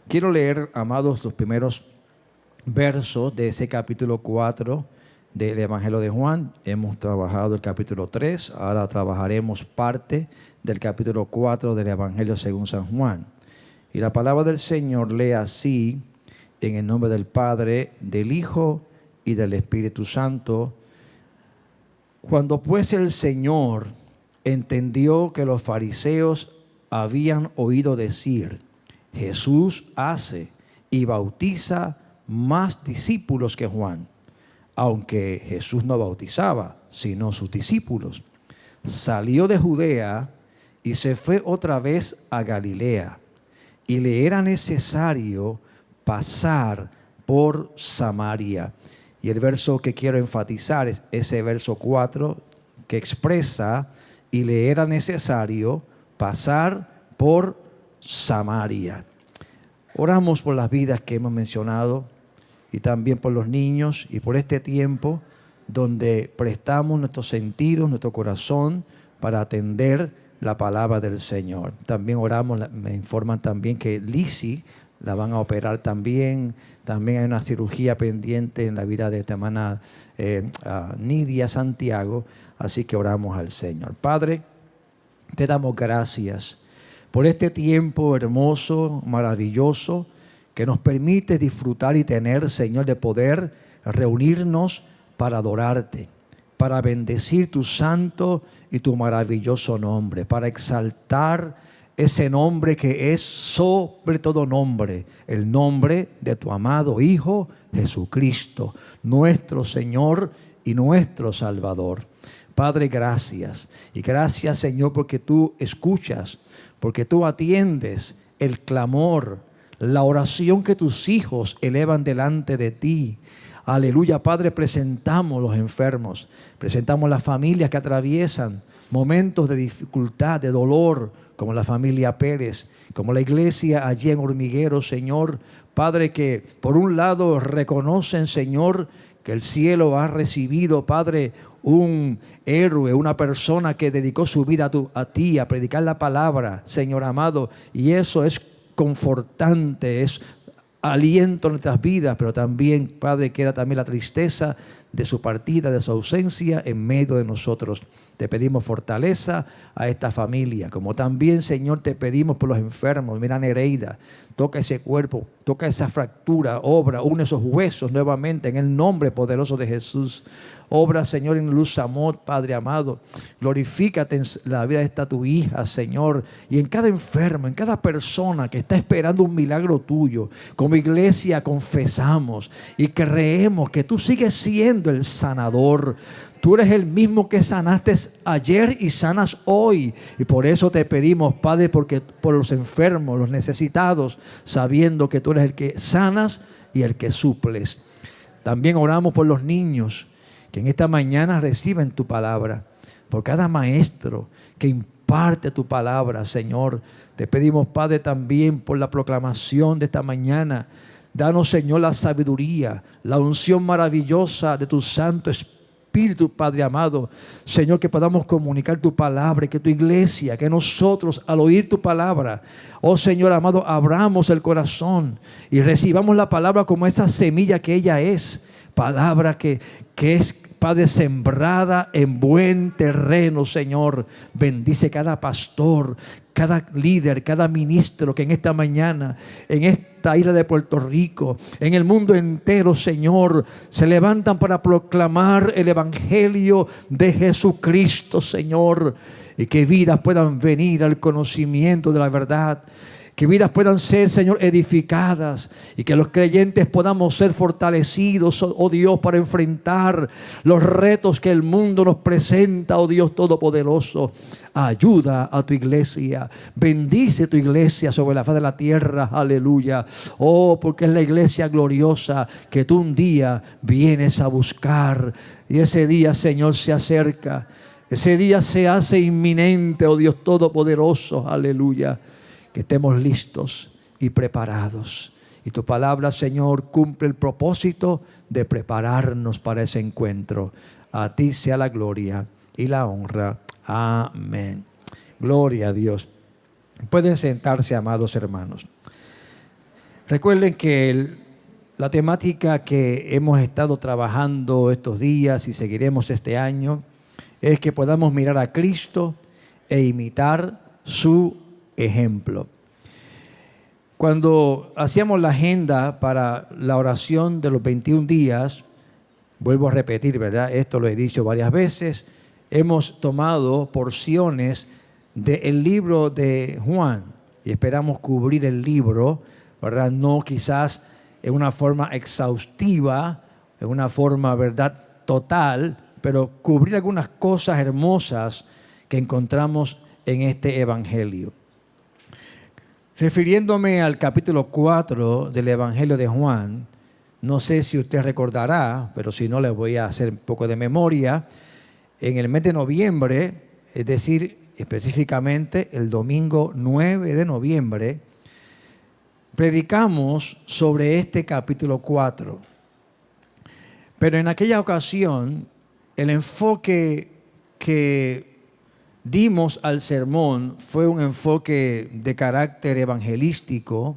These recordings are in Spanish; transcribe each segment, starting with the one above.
Quiero leer, amados, los primeros versos de ese capítulo 4 del Evangelio de Juan. Hemos trabajado el capítulo 3, ahora trabajaremos parte del capítulo 4 del Evangelio según San Juan. Y la palabra del Señor lee así, en el nombre del Padre, del Hijo y del Espíritu Santo. Cuando pues el Señor entendió que los fariseos habían oído decir: Jesús hace y bautiza más discípulos que Juan, aunque Jesús no bautizaba, sino sus discípulos, salió de Judea y se fue otra vez a Galilea, y le era necesario pasar por Samaria. Y el verso que quiero enfatizar es ese verso 4 que expresa: y le era necesario pasar por Samaria. Oramos por las vidas que hemos mencionado y también por los niños y por este tiempo donde prestamos nuestros sentidos, nuestro corazón para atender la palabra del Señor. También oramos, me informan también que Lizzy la van a operar también. También hay una cirugía pendiente en la vida de esta hermana Nidia Santiago. Así que oramos al Señor. Padre, te damos gracias por este tiempo hermoso, maravilloso, que nos permite disfrutar y tener, Señor, de poder reunirnos para adorarte, para bendecir tu santo y tu maravilloso nombre, para exaltar ese nombre que es sobre todo nombre, el nombre de tu amado Hijo Jesucristo, nuestro Señor y nuestro Salvador. Padre, gracias. Y gracias, Señor, porque tú escuchas, porque tú atiendes el clamor, la oración que tus hijos elevan delante de ti. Aleluya, Padre, presentamos los enfermos, presentamos las familias que atraviesan momentos de dificultad, de dolor, como la familia Pérez, como la iglesia allí en Hormiguero, Señor. Padre, que por un lado reconocen, Señor, que el cielo ha recibido, Padre, un héroe, una persona que dedicó su vida a ti, a predicar la palabra, Señor amado, y eso es confortante, es aliento en nuestras vidas, pero también, Padre, queda también la tristeza de su partida, de su ausencia en medio de nosotros. Te pedimos fortaleza a esta familia, como también, Señor, te pedimos por los enfermos. Mira, Nereida, toca ese cuerpo, toca esa fractura, obra, une esos huesos nuevamente en el nombre poderoso de Jesús. Obra, Señor, en Luz Amor, Padre amado. Glorifícate en la vida de esta tu hija, Señor. Y en cada enfermo, en cada persona que está esperando un milagro tuyo. Como iglesia confesamos y creemos que tú sigues siendo el sanador. Tú eres el mismo que sanaste ayer y sanas hoy. Y por eso te pedimos, Padre, porque por los enfermos, los necesitados, sabiendo que tú eres el que sanas y el que suples. También oramos por los niños que en esta mañana reciben tu palabra. Por cada maestro que imparte tu palabra, Señor. Te pedimos, Padre, también por la proclamación de esta mañana. Danos, Señor, la sabiduría, la unción maravillosa de tu Santo Espíritu, Padre amado. Señor, que podamos comunicar tu palabra y que tu iglesia, que nosotros al oír tu palabra, oh Señor amado, abramos el corazón y recibamos la palabra como esa semilla que ella es. Palabra que es, Padre, sembrada en buen terreno, Señor. Bendice cada pastor, cada líder, cada ministro que en esta mañana, en esta isla de Puerto Rico, en el mundo entero, Señor, se levantan para proclamar el evangelio de Jesucristo, Señor. Y que vidas puedan venir al conocimiento de la verdad. Que vidas puedan ser, Señor, edificadas y que los creyentes podamos ser fortalecidos, oh Dios, para enfrentar los retos que el mundo nos presenta, oh Dios Todopoderoso. Ayuda a tu iglesia, bendice tu iglesia sobre la faz de la tierra, aleluya. Oh, porque es la iglesia gloriosa que tú un día vienes a buscar y ese día, Señor, se acerca. Ese día se hace inminente, oh Dios Todopoderoso, aleluya. Que estemos listos y preparados. Y tu palabra, Señor, cumple el propósito de prepararnos para ese encuentro. A ti sea la gloria y la honra. Amén. Gloria a Dios. Pueden sentarse, amados hermanos. Recuerden que la temática que hemos estado trabajando estos días y seguiremos este año es que podamos mirar a Cristo e imitar su ejemplo. Cuando hacíamos la agenda para la oración de los 21 días, vuelvo a repetir, ¿verdad? Esto lo he dicho varias veces, hemos tomado porciones del libro de Juan y esperamos cubrir el libro, ¿verdad? No quizás en una forma exhaustiva, en una forma, ¿verdad?, total, pero cubrir algunas cosas hermosas que encontramos en este evangelio. Refiriéndome al capítulo 4 del evangelio de Juan, no sé si usted recordará, pero si no, les voy a hacer un poco de memoria. En el mes de noviembre, es decir, específicamente el domingo 9 de noviembre, predicamos sobre este capítulo 4. Pero en aquella ocasión, el enfoque que dimos al sermón fue un enfoque de carácter evangelístico,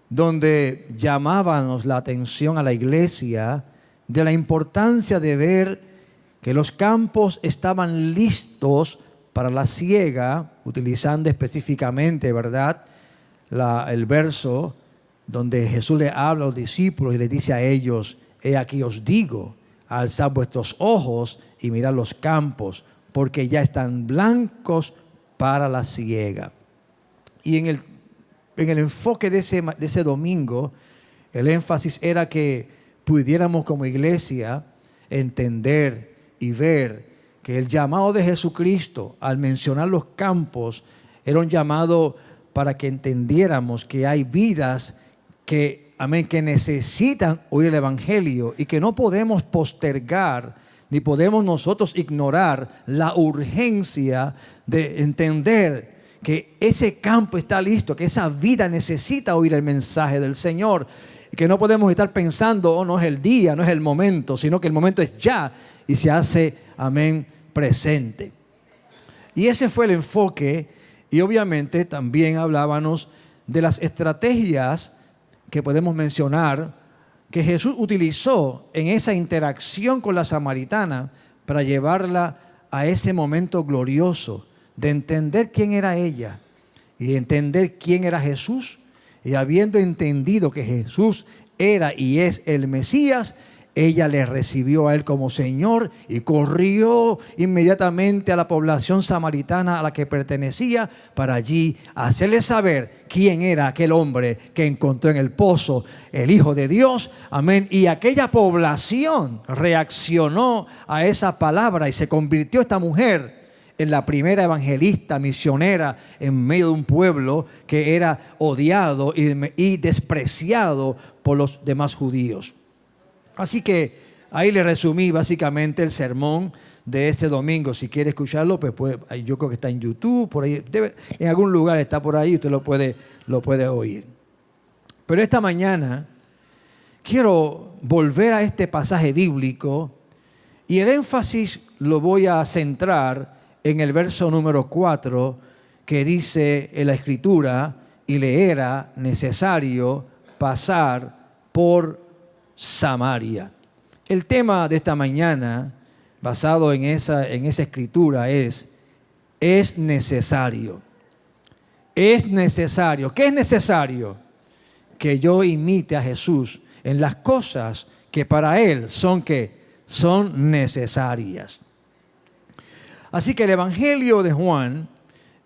donde llamábamos la atención a la iglesia de la importancia de ver que los campos estaban listos para la siega, utilizando específicamente, ¿verdad?, el verso donde Jesús le habla a los discípulos y les dice a ellos: he aquí os digo, alzad vuestros ojos y mirad los campos, porque ya están blancos para la siega. Y en el enfoque de ese domingo, el énfasis era que pudiéramos como iglesia entender y ver que el llamado de Jesucristo al mencionar los campos era un llamado para que entendiéramos que hay vidas que necesitan oír el evangelio y que no podemos postergar ni podemos nosotros ignorar la urgencia de entender que ese campo está listo, que esa vida necesita oír el mensaje del Señor, y que no podemos estar pensando: oh, no es el día, no es el momento, sino que el momento es ya y se hace, presente. Y ese fue el enfoque. Y obviamente también hablábamos de las estrategias que podemos mencionar que Jesús utilizó en esa interacción con la samaritana para llevarla a ese momento glorioso de entender quién era ella y de entender quién era Jesús. Y habiendo entendido que Jesús era y es el Mesías, ella le recibió a él como Señor y corrió inmediatamente a la población samaritana a la que pertenecía para allí hacerle saber quién era aquel hombre que encontró en el pozo, el Hijo de Dios. Amén. Y aquella población reaccionó a esa palabra y se convirtió esta mujer en la primera evangelista misionera en medio de un pueblo que era odiado y despreciado por los demás judíos. Así que ahí le resumí básicamente el sermón de ese domingo. Si quiere escucharlo, pues yo creo que está en YouTube, por ahí, en algún lugar está por ahí, usted lo puede oír. Pero esta mañana quiero volver a este pasaje bíblico y el énfasis lo voy a centrar en el verso número 4, que dice en la Escritura: y le era necesario pasar por Samaria. El tema de esta mañana, basado en esa escritura, es necesario. Es necesario. ¿Qué es necesario? Que yo imite a Jesús en las cosas que para Él son necesarias. Así que el Evangelio de Juan,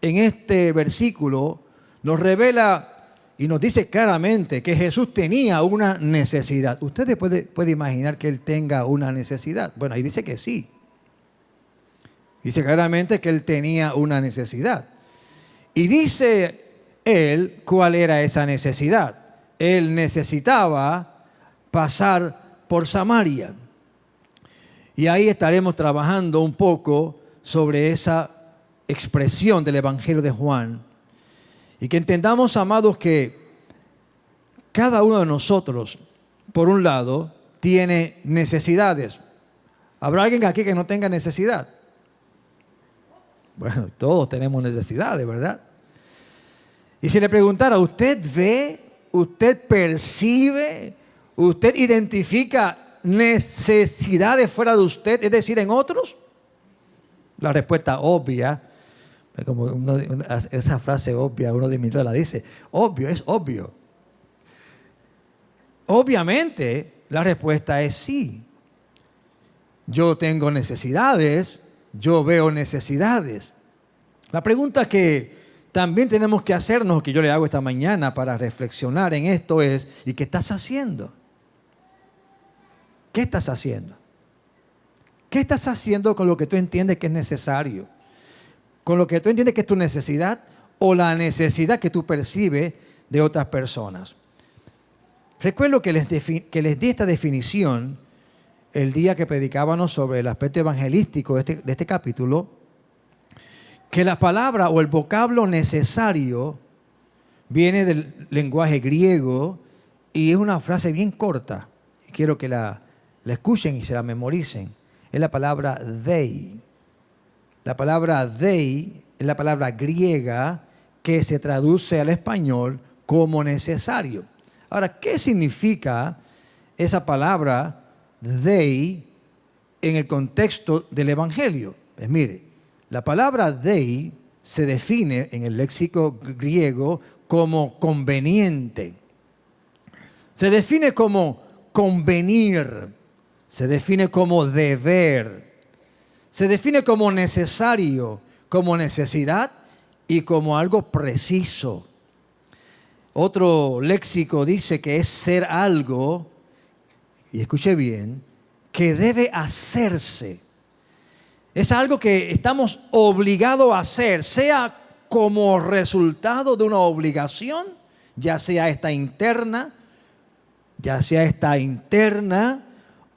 en este versículo, nos revela y nos dice claramente que Jesús tenía una necesidad. ¿Usted puede imaginar que Él tenga una necesidad? Bueno, ahí dice que sí. Dice claramente que Él tenía una necesidad. Y dice Él cuál era esa necesidad. Él necesitaba pasar por Samaria. Y ahí estaremos trabajando un poco sobre esa expresión del Evangelio de Juan. Y que entendamos, amados, que cada uno de nosotros, por un lado, tiene necesidades. ¿Habrá alguien aquí que no tenga necesidad? Bueno, todos tenemos necesidades, ¿verdad? Y si le preguntara, ¿usted ve usted percibe, usted identifica necesidades fuera de usted, es decir, en otros? La respuesta obvia, como esa frase obvia, uno de mis la dice, obvio, es obvio. Obviamente, la respuesta es sí. Yo tengo necesidades, yo veo necesidades. La pregunta que también tenemos que hacernos, que yo le hago esta mañana para reflexionar en esto es, ¿y qué estás haciendo? ¿Qué estás haciendo? ¿Qué estás haciendo con lo que tú entiendes que es necesario? ¿Con lo que tú entiendes que es tu necesidad o la necesidad que tú percibes de otras personas? Recuerdo que les di esta definición el día que predicábamos sobre el aspecto evangelístico de este capítulo, que la palabra o el vocablo necesario viene del lenguaje griego y es una frase bien corta. Quiero que la escuchen y se la memoricen. Es la palabra dei. La palabra dei es la palabra griega que se traduce al español como necesario. Ahora, ¿qué significa esa palabra dei en el contexto del Evangelio? Pues mire, la palabra dei se define en el léxico griego como conveniente. Se define como convenir. Se define como deber. Se define como necesario, como necesidad y como algo preciso. Otro léxico dice que es ser algo, y escuche bien, que debe hacerse. Es algo que estamos obligados a hacer, sea como resultado de una obligación, ya sea esta interna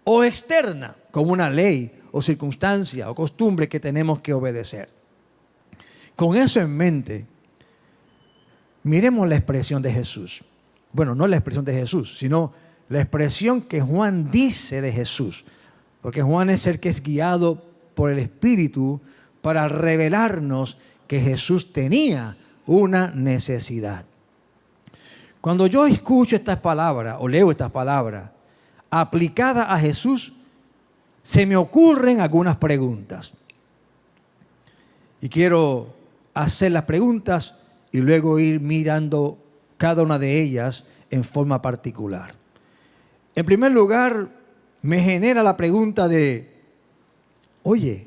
o externa, como una ley o circunstancia o costumbre que tenemos que obedecer. Con eso en mente, miremos la expresión de Jesús. Bueno, no la expresión de Jesús, sino la expresión que Juan dice de Jesús. Porque Juan es el que es guiado por el Espíritu para revelarnos que Jesús tenía una necesidad. Cuando yo escucho estas palabras o leo estas palabras aplicadas a Jesús, se me ocurren algunas preguntas. Y quiero hacer las preguntas y luego ir mirando cada una de ellas en forma particular. En primer lugar, me genera la pregunta de, oye,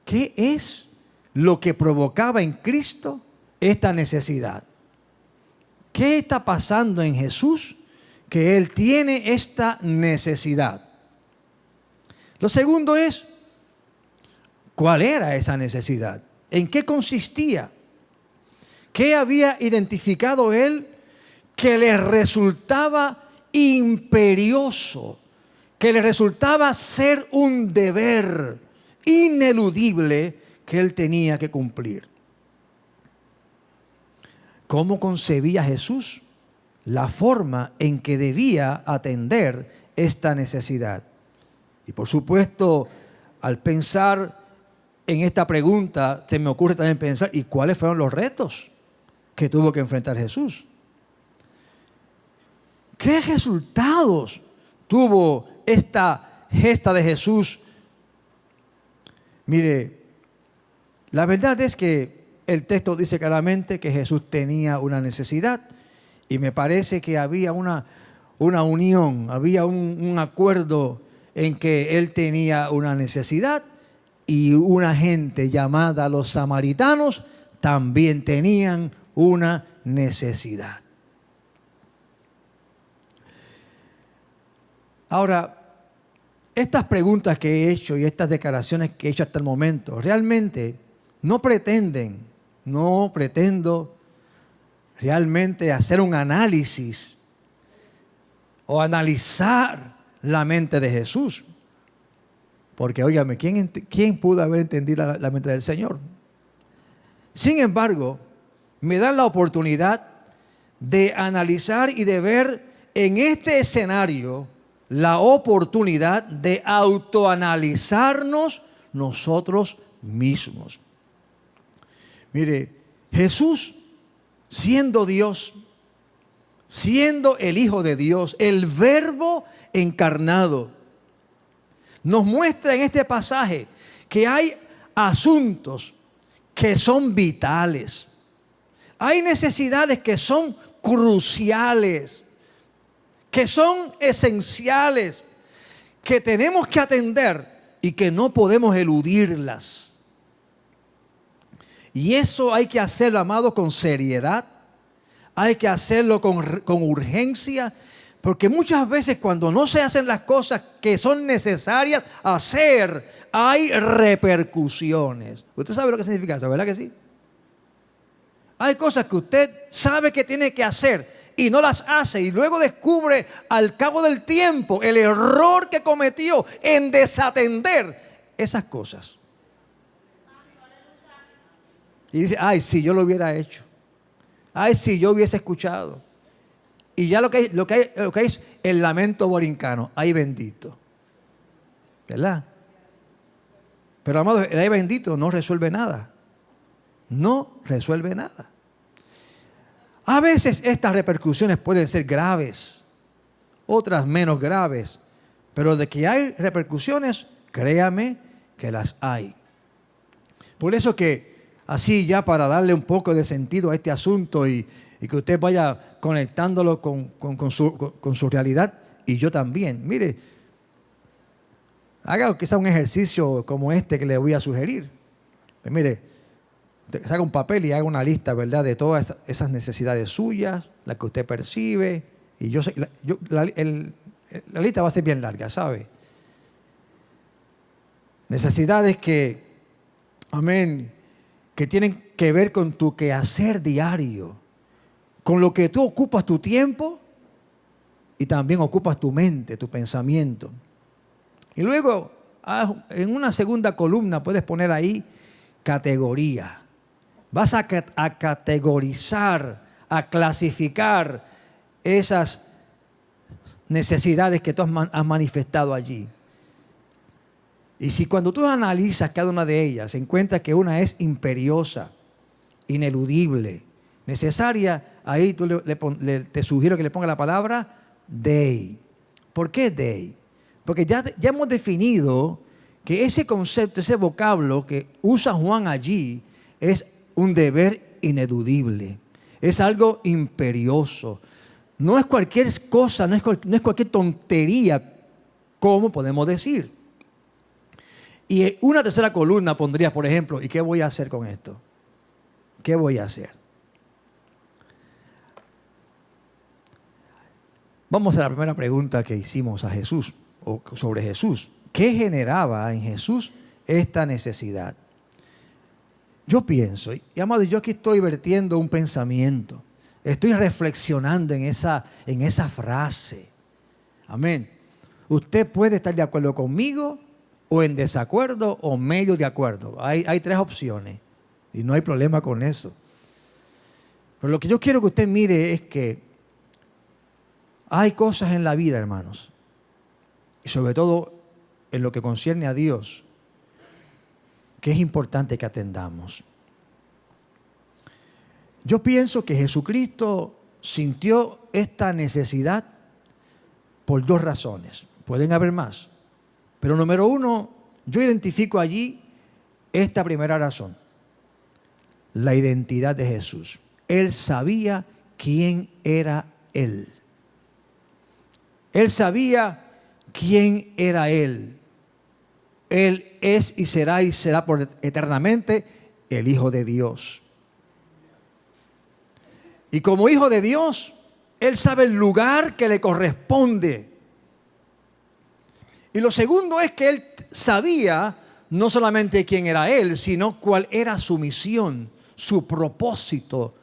¿qué es lo que provocaba en Cristo esta necesidad? ¿Qué está pasando en Jesús que Él tiene esta necesidad? Lo segundo es, ¿cuál era esa necesidad? ¿En qué consistía? ¿Qué había identificado Él que le resultaba imperioso, que le resultaba ser un deber ineludible que Él tenía que cumplir? ¿Cómo concebía Jesús la forma en que debía atender esta necesidad? Y por supuesto, al pensar en esta pregunta, se me ocurre también pensar, ¿y cuáles fueron los retos que tuvo que enfrentar Jesús? ¿Qué resultados tuvo esta gesta de Jesús? Mire, la verdad es que el texto dice claramente que Jesús tenía una necesidad y me parece que había una unión, había un acuerdo en que Él tenía una necesidad y una gente llamada los samaritanos también tenían una necesidad. Ahora, estas preguntas que he hecho y estas declaraciones que he hecho hasta el momento, realmente no pretendo realmente hacer un análisis o analizar la mente de Jesús. Porque, óigame, ¿quién pudo haber entendido la mente del Señor? Sin embargo, me dan la oportunidad de analizar y de ver en este escenario la oportunidad de autoanalizarnos nosotros mismos. Mire, Jesús, siendo Dios, siendo el Hijo de Dios, el Verbo encarnado. Nos muestra en este pasaje que hay asuntos que son vitales. Hay necesidades que son cruciales, que son esenciales, que tenemos que atender y que no podemos eludirlas. Y eso hay que hacerlo, amado, con seriedad. Hay que hacerlo con urgencia, porque muchas veces cuando no se hacen las cosas que son necesarias hacer, hay repercusiones. Usted sabe lo que significa eso, ¿verdad que sí? Hay cosas que usted sabe que tiene que hacer y no las hace, y luego descubre al cabo del tiempo el error que cometió en desatender esas cosas. Y dice, ay, si yo lo hubiera hecho. Ay, si yo hubiese escuchado. Y ya lo que hay es el lamento borincano. Ay, bendito. ¿Verdad? Pero, amado, el ay bendito no resuelve nada. No resuelve nada. A veces estas repercusiones pueden ser graves, otras menos graves. Pero de que hay repercusiones, créame que las hay. Por eso que así ya para darle un poco de sentido a este asunto y que usted vaya conectándolo con su realidad, y yo también. Mire, haga quizá un ejercicio como este que le voy a sugerir. Pues mire, saca un papel y haga una lista, ¿verdad?, de todas esas necesidades suyas, las que usted percibe. Y yo sé, la lista va a ser bien larga, ¿sabe? Necesidades que, amén, que tienen que ver con tu quehacer diario, con lo que tú ocupas tu tiempo y también ocupas tu mente, tu pensamiento. Y luego, en una segunda columna puedes poner ahí categoría. Vas a categorizar, a clasificar esas necesidades que tú has manifestado allí. Y si cuando tú analizas cada una de ellas, encuentras que una es imperiosa, ineludible, necesaria, ahí te sugiero que le ponga la palabra dei. ¿Por qué dei? Porque ya hemos definido que ese concepto, ese vocablo que usa Juan allí es un deber ineludible. Es algo imperioso. No es cualquier cosa, no es cualquier tontería, como podemos decir. Y una tercera columna pondría, por ejemplo, ¿y qué voy a hacer con esto? ¿Qué voy a hacer? Vamos a la primera pregunta que hicimos a Jesús, o sobre Jesús. ¿Qué generaba en Jesús esta necesidad? Yo pienso, y amado, yo aquí estoy vertiendo un pensamiento. Estoy reflexionando en esa frase. Amén. Usted puede estar de acuerdo conmigo, o en desacuerdo, o medio de acuerdo. Hay tres opciones. Y no hay problema con eso. Pero lo que yo quiero que usted mire es que hay cosas en la vida, hermanos, y sobre todo en lo que concierne a Dios, que es importante que atendamos. Yo pienso que Jesucristo sintió esta necesidad por dos razones. Pueden haber más. Pero número uno, yo identifico allí esta primera razón. La identidad de Jesús. Él sabía quién era Él. Él sabía quién era Él. Él es y será por eternamente el Hijo de Dios. Y como Hijo de Dios, Él sabe el lugar que le corresponde. Y lo segundo es que Él sabía no solamente quién era Él, sino cuál era su misión, su propósito.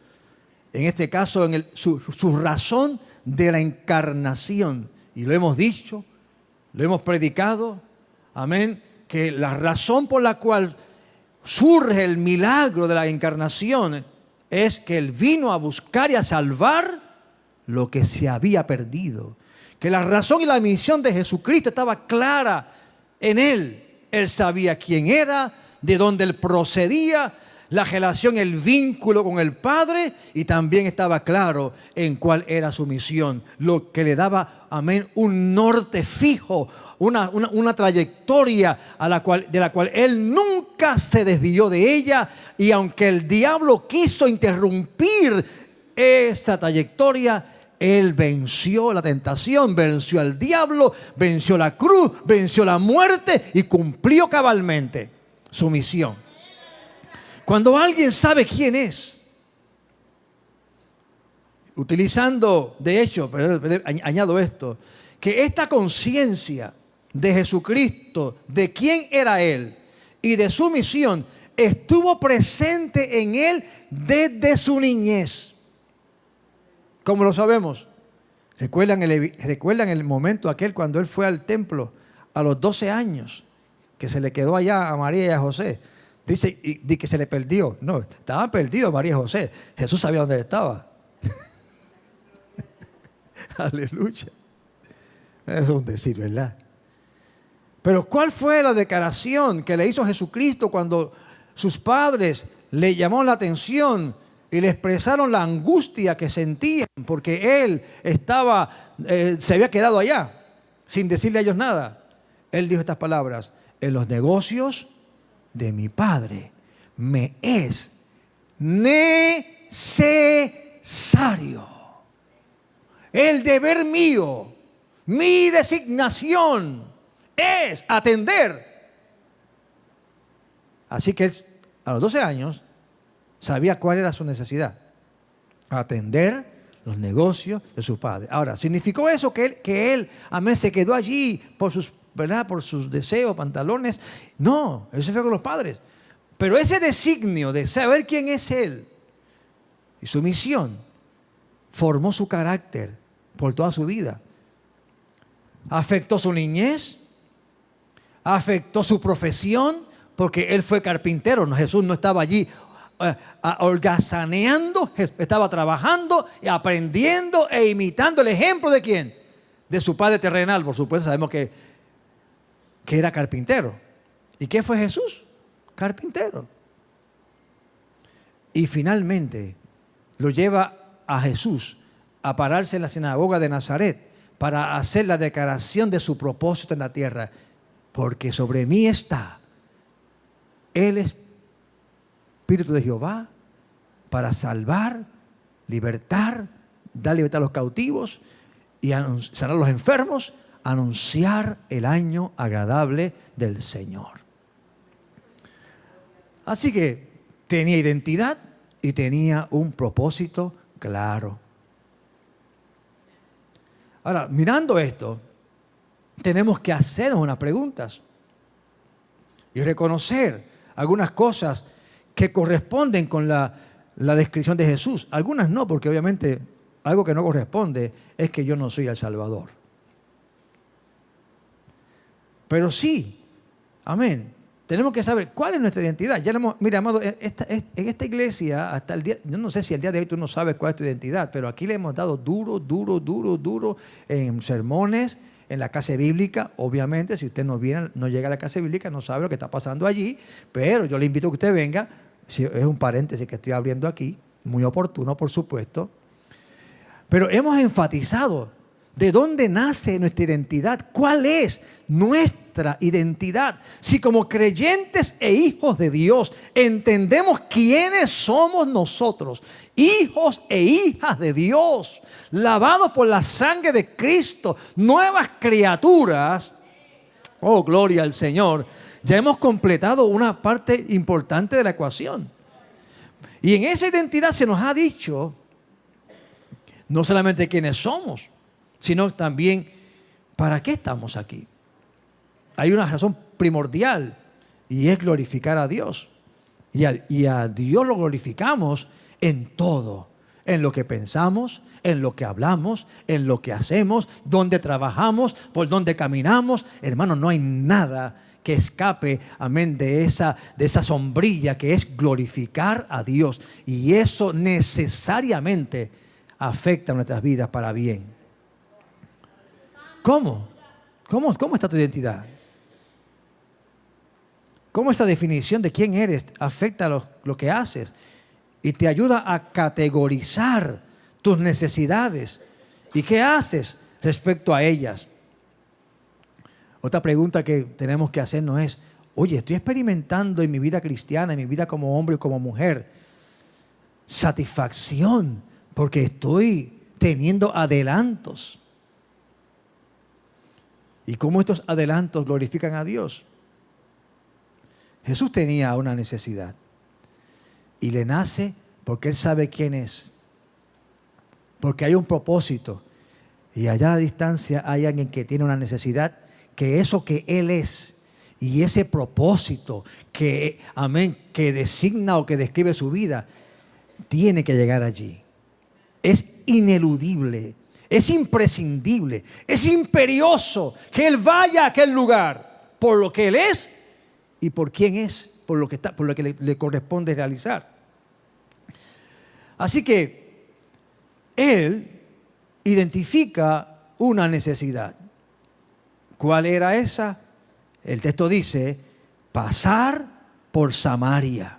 En este caso, su razón de la encarnación. Y lo hemos dicho, lo hemos predicado, amén, que la razón por la cual surge el milagro de la encarnación es que Él vino a buscar y a salvar lo que se había perdido. Que la razón y la misión de Jesucristo estaba clara en Él. Él sabía quién era, de dónde Él procedía, la relación, el vínculo con el Padre, y también estaba claro en cuál era su misión, lo que le daba, amén, un norte fijo, una trayectoria de la cual él nunca se desvió de ella. Y aunque el diablo quiso interrumpir esa trayectoria, él venció la tentación, venció al diablo, venció la cruz, venció la muerte y cumplió cabalmente su misión. Cuando alguien sabe quién es, utilizando, de hecho, añado esto, que esta conciencia de Jesucristo, de quién era Él y de su misión, estuvo presente en Él desde su niñez. ¿Cómo lo sabemos? ¿Recuerdan el momento aquel cuando Él fue al templo a los 12 años? Que se le quedó allá a María y a José. Dice que se le perdió. No, estaban perdidos María y José. Jesús sabía dónde estaba. Aleluya. Eso es un decir, ¿verdad? Pero ¿cuál fue la declaración que le hizo Jesucristo cuando sus padres le llamaron la atención y le expresaron la angustia que sentían porque Él se había quedado allá sin decirle a ellos nada? Él dijo estas palabras: en los negocios de mi Padre me es necesario. El deber mío, mi designación es atender. Así que él, a los 12 años, sabía cuál era su necesidad: atender los negocios de su padre. Ahora, ¿significó eso que él amén, se quedó allí por sus, ¿verdad?, por sus deseos, pantalones? No, eso fue con los padres. Pero ese designio de saber quién es Él y su misión formó su carácter por toda su vida. Afectó su niñez, afectó su profesión, porque Él fue carpintero. Jesús no estaba allí holgazaneando, estaba trabajando y aprendiendo e imitando el ejemplo de ¿quién? De su padre terrenal. Por supuesto, sabemos que era carpintero. ¿Y qué fue Jesús? Carpintero. Y finalmente lo lleva a Jesús a pararse en la sinagoga de Nazaret para hacer la declaración de su propósito en la tierra: porque sobre mí está el Espíritu de Jehová para salvar, libertar, dar libertad a los cautivos y sanar a los enfermos, anunciar el año agradable del Señor. Así que tenía identidad y tenía un propósito claro. Ahora, mirando esto, tenemos que hacernos unas preguntas y reconocer algunas cosas que corresponden con la descripción de Jesús. Algunas no, porque obviamente algo que no corresponde es que yo no soy el Salvador. Pero sí, amén, tenemos que saber cuál es nuestra identidad. Ya mira, amado, en esta iglesia, hasta el día, yo no sé si el día de hoy tú no sabes cuál es tu identidad, pero aquí le hemos dado duro en sermones, en la clase bíblica. Obviamente, si usted no llega a la clase bíblica, no sabe lo que está pasando allí, pero yo le invito a que usted venga. Si es un paréntesis que estoy abriendo aquí, muy oportuno, por supuesto. Pero hemos enfatizado de dónde nace nuestra identidad, cuál es nuestra identidad. Si como creyentes e hijos de Dios entendemos quiénes somos nosotros, hijos e hijas de Dios, lavados por la sangre de Cristo, nuevas criaturas, oh, gloria al Señor, ya hemos completado una parte importante de la ecuación. Y en esa identidad se nos ha dicho no solamente quiénes somos, sino también para qué estamos aquí. Hay una razón primordial y es glorificar a Dios. Y a Dios lo glorificamos en todo, en lo que pensamos, en lo que hablamos, en lo que hacemos, donde trabajamos, por donde caminamos. Hermanos, no hay nada que escape, amén, de esa sombrilla que es glorificar a Dios. Y eso necesariamente afecta nuestras vidas para bien. ¿Cómo está tu identidad? cómo esa definición de quién eres afecta lo que haces y te ayuda a categorizar tus necesidades y qué haces respecto a ellas. Otra pregunta que tenemos que hacernos es, oye, estoy experimentando en mi vida cristiana, en mi vida como hombre y como mujer, satisfacción porque estoy teniendo adelantos. ¿Y cómo estos adelantos glorifican a Dios? Jesús tenía una necesidad y le nace porque Él sabe quién es, porque hay un propósito y allá a la distancia hay alguien que tiene una necesidad, que eso que Él es y ese propósito que, amén, que designa o que describe su vida, tiene que llegar allí. Es ineludible, es imprescindible, es imperioso que Él vaya a aquel lugar por lo que Él es y por quién es, por lo que le corresponde realizar. Así que Él identifica una necesidad. ¿Cuál era esa? El texto dice, pasar por Samaria.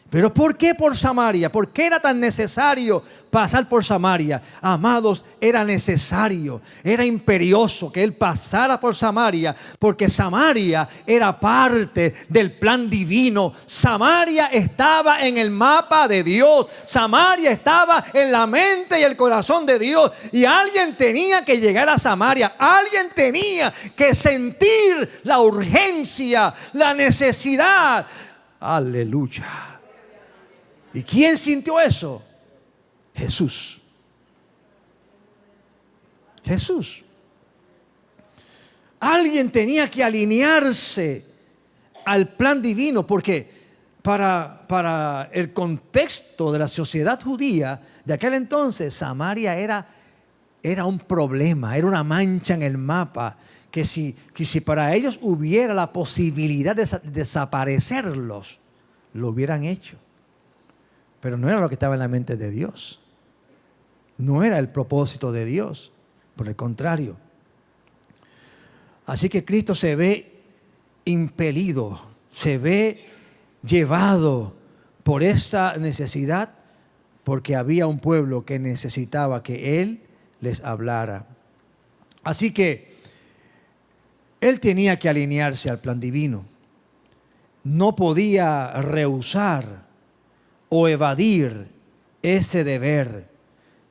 ¿Pero por qué por Samaria? ¿Por qué era tan necesario pasar por Samaria? Amados, era necesario, era imperioso que Él pasara por Samaria, porque Samaria era parte del plan divino. Samaria estaba en el mapa de Dios. Samaria estaba en la mente y el corazón de Dios. Y alguien tenía que llegar a Samaria. Alguien tenía que sentir la urgencia, la necesidad. Aleluya. ¿Y quién sintió eso? Jesús. Jesús. Alguien tenía que alinearse al plan divino porque para el contexto de la sociedad judía de aquel entonces, Samaria era un problema, era una mancha en el mapa que si para ellos hubiera la posibilidad de desaparecerlos, lo hubieran hecho. Pero no era lo que estaba en la mente de Dios. No era el propósito de Dios. Por el contrario. Así que Cristo se ve impelido, se ve llevado por esa necesidad, porque había un pueblo que necesitaba que Él les hablara. Así que Él tenía que alinearse al plan divino. No podía rehusar o evadir ese deber.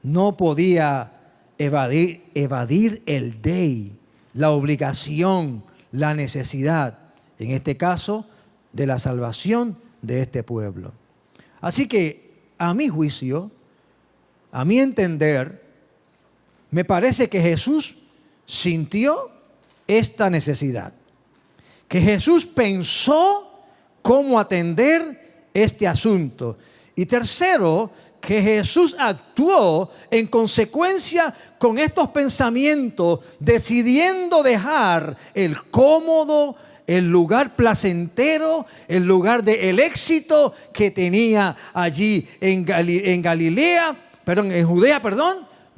No podía evadir el dei, la obligación, la necesidad, en este caso, de la salvación de este pueblo. Así que, a mi juicio, a mi entender, me parece que Jesús sintió esta necesidad. Que Jesús pensó cómo atender este asunto. Y tercero, que Jesús actuó en consecuencia con estos pensamientos, decidiendo dejar el cómodo, el lugar placentero, el lugar del éxito que tenía allí en Judea,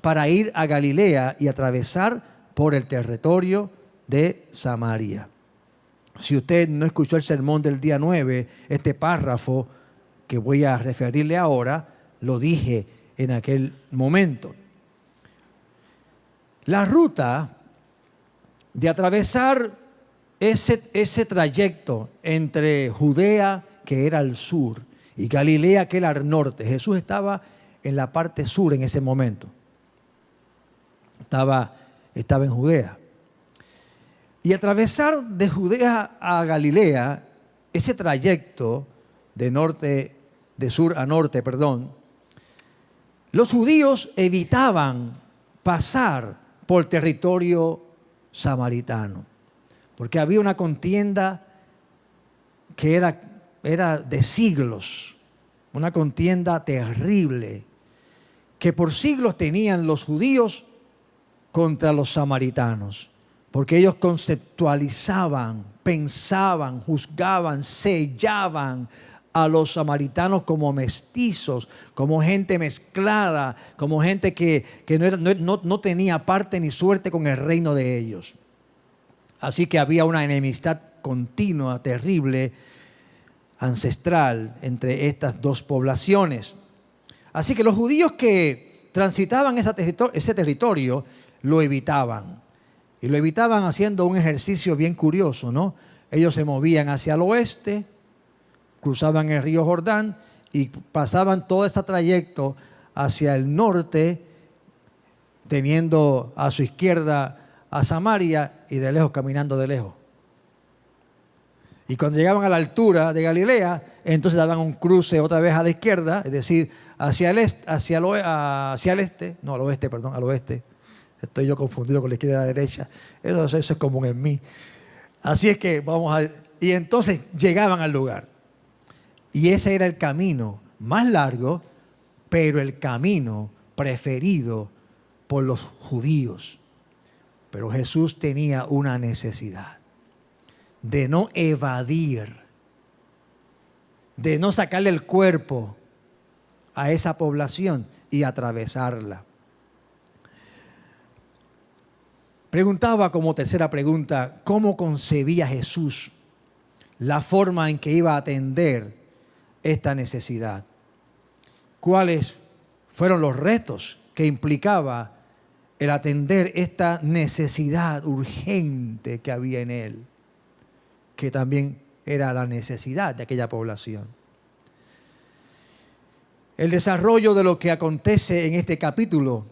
para ir a Galilea y atravesar por el territorio de Samaria. Si usted no escuchó el sermón del día 9, este párrafo que voy a referirle ahora, lo dije en aquel momento. La ruta de atravesar ese trayecto entre Judea, que era al sur, y Galilea, que era al norte. Jesús estaba en la parte sur en ese momento. Estaba en Judea. Y atravesar de Judea a Galilea, ese trayecto de sur a norte, los judíos evitaban pasar por territorio samaritano, porque había una contienda que era de siglos, una contienda terrible, que por siglos tenían los judíos contra los samaritanos. Porque ellos conceptualizaban, pensaban, juzgaban, sellaban a los samaritanos como mestizos, como gente mezclada, como gente que no tenía parte ni suerte con el reino de ellos. Así que había una enemistad continua, terrible, ancestral entre estas dos poblaciones. Así que los judíos que transitaban ese territorio lo evitaban. Y lo evitaban haciendo un ejercicio bien curioso, ¿no? Ellos se movían hacia el oeste, cruzaban el río Jordán y pasaban todo ese trayecto hacia el norte, teniendo a su izquierda a Samaria y de lejos, caminando de lejos. Y cuando llegaban a la altura de Galilea, entonces daban un cruce otra vez a la izquierda, es decir, al oeste. Estoy yo confundido con la izquierda y la derecha. Eso es común en mí. Así es que y entonces llegaban al lugar. Y ese era el camino más largo, pero el camino preferido por los judíos. Pero Jesús tenía una necesidad de no evadir, de no sacarle el cuerpo a esa población y atravesarla. Preguntaba como tercera pregunta, ¿cómo concebía Jesús la forma en que iba a atender esta necesidad? ¿Cuáles fueron los retos que implicaba el atender esta necesidad urgente que había en él, que también era la necesidad de aquella población? El desarrollo de lo que acontece en este capítulo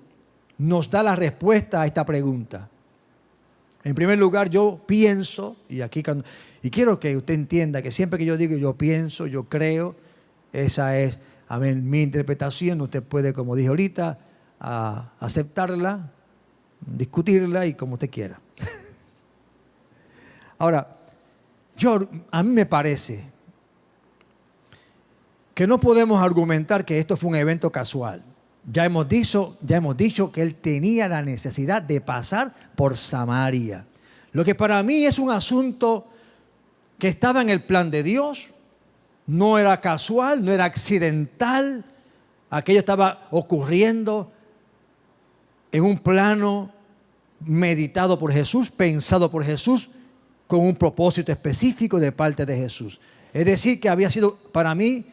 nos da la respuesta a esta pregunta. En primer lugar, yo pienso, y quiero que usted entienda que siempre que yo digo yo pienso, yo creo, esa es mi interpretación. Usted puede, como dije ahorita, aceptarla, discutirla y como usted quiera. Ahora, a mí me parece que no podemos argumentar que esto fue un evento casual. Ya hemos dicho que él tenía la necesidad de pasar por Samaria. Lo que para mí es un asunto que estaba en el plan de Dios, no era casual, no era accidental. Aquello estaba ocurriendo en un plano meditado por Jesús, pensado por Jesús, con un propósito específico de parte de Jesús. Es decir, que había sido, para mí,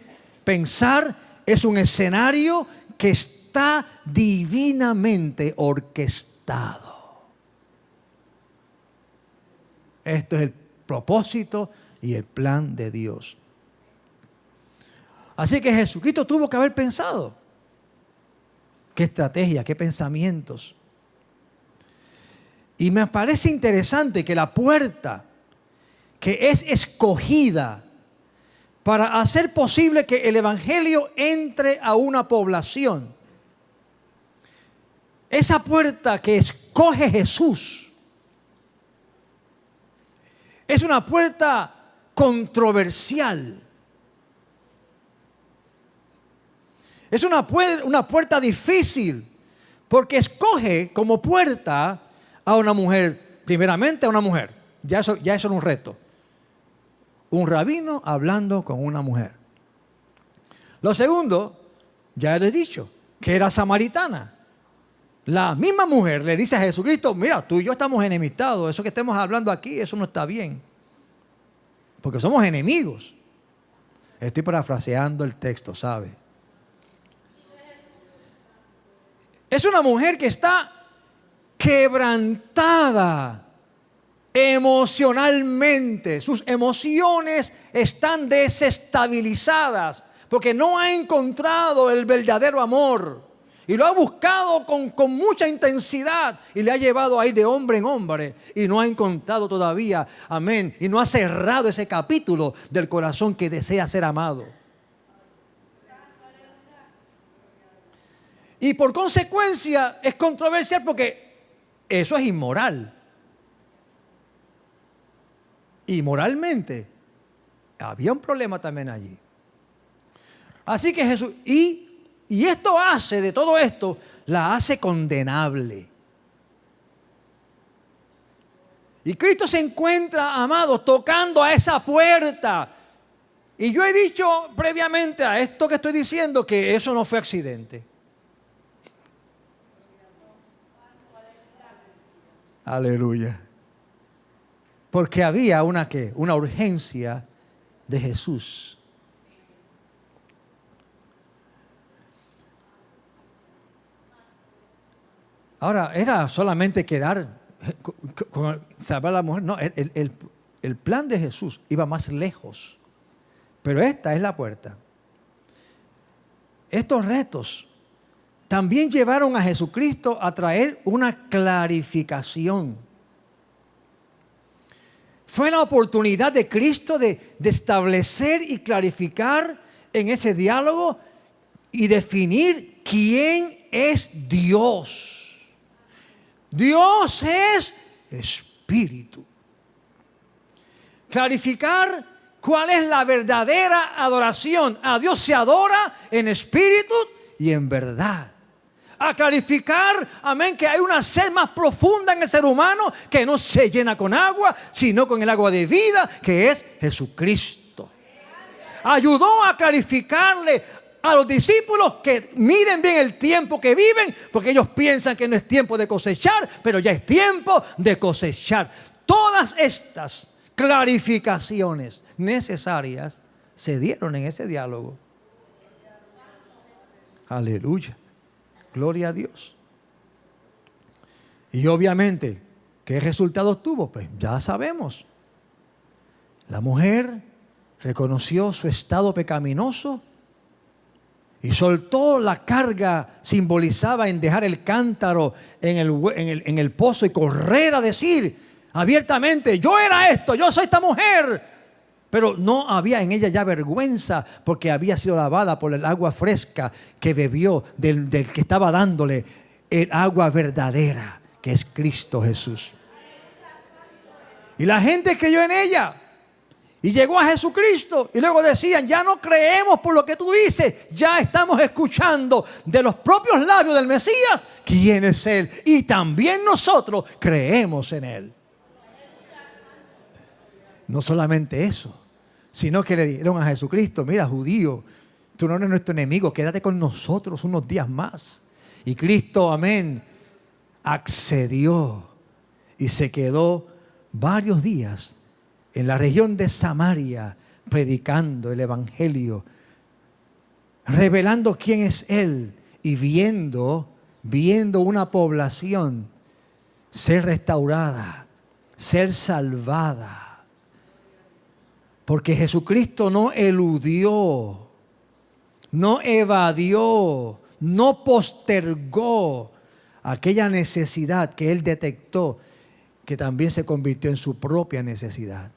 pensar es un escenario que está divinamente orquestado. Esto es el propósito y el plan de Dios. Así que Jesucristo tuvo que haber pensado. ¿Qué estrategia, qué pensamientos? Y me parece interesante que la puerta que es escogida para hacer posible que el Evangelio entre a una población, esa puerta que escoge Jesús, es una puerta controversial. Es una puerta difícil, porque escoge como puerta a una mujer, primeramente a una mujer. Ya eso era un reto. Un rabino hablando con una mujer. Lo segundo, ya le he dicho, que era samaritana. La misma mujer le dice a Jesucristo, mira, tú y yo estamos enemistados, eso que estemos hablando aquí, eso no está bien. Porque somos enemigos. Estoy parafraseando el texto, ¿sabe? Es una mujer que está quebrantada emocionalmente. Sus emociones están desestabilizadas porque no ha encontrado el verdadero amor. Y lo ha buscado con mucha intensidad y le ha llevado ahí de hombre en hombre y no ha encontrado todavía, amén, y no ha cerrado ese capítulo del corazón que desea ser amado. Y por consecuencia es controversial porque eso es inmoral. Y moralmente había un problema también allí. Así que Jesús, y esto hace, de todo esto, la hace condenable. Y Cristo se encuentra, amados, tocando a esa puerta. Y yo he dicho previamente a esto que estoy diciendo que eso no fue accidente. Aleluya. Porque había una urgencia de Jesús Ahora, era solamente salvar a la mujer. No, el plan de Jesús iba más lejos. Pero esta es la puerta. Estos retos también llevaron a Jesucristo a traer una clarificación. Fue la oportunidad de Cristo de establecer y clarificar en ese diálogo y definir quién es Dios. Dios es espíritu. Clarificar cuál es la verdadera adoración. A Dios se adora en espíritu y en verdad. A clarificar, amén, que hay una sed más profunda en el ser humano que no se llena con agua, sino con el agua de vida, que es Jesucristo. Ayudó a clarificarle a los discípulos que miren bien el tiempo que viven, porque ellos piensan que no es tiempo de cosechar, pero ya es tiempo de cosechar. Todas estas clarificaciones necesarias se dieron en ese diálogo. Aleluya. Gloria a Dios. Y obviamente, ¿qué resultados tuvo? Pues ya sabemos. La mujer reconoció su estado pecaminoso y soltó la carga simbolizada en dejar el cántaro en el pozo y correr a decir abiertamente: yo era esto, yo soy esta mujer. Pero no había en ella ya vergüenza, porque había sido lavada por el agua fresca que bebió del que estaba dándole el agua verdadera, que es Cristo Jesús. Y la gente creyó en ella y llegó a Jesucristo, y luego decían: ya no creemos por lo que tú dices, ya estamos escuchando de los propios labios del Mesías quién es Él, y también nosotros creemos en Él. No solamente eso, sino que le dijeron a Jesucristo: mira, judío, tú no eres nuestro enemigo, quédate con nosotros unos días más. Y Cristo, amén, accedió y se quedó varios días en la región de Samaria predicando el evangelio, revelando quién es Él y viendo una población ser restaurada, ser salvada. Porque Jesucristo no eludió, no evadió, no postergó aquella necesidad que Él detectó, que también se convirtió en su propia necesidad.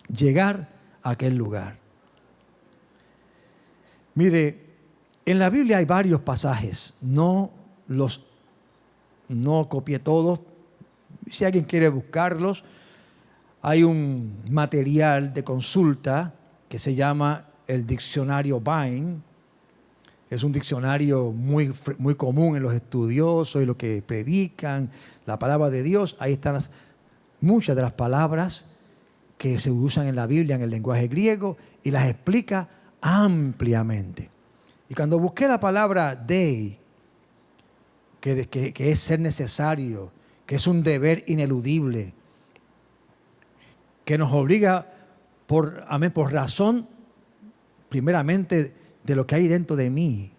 Llegar a aquel lugar. Mire, en la Biblia hay varios pasajes, no copié todos. Si alguien quiere buscarlos, hay un material de consulta que se llama el diccionario Vine. Es un diccionario muy común en los estudiosos y los que predican la palabra de Dios. Ahí están muchas de las palabras que se usan en la Biblia en el lenguaje griego y las explica ampliamente. Y cuando busqué la palabra dei, que es ser necesario, que es un deber ineludible, que nos obliga por razón primeramente de lo que hay dentro de mí,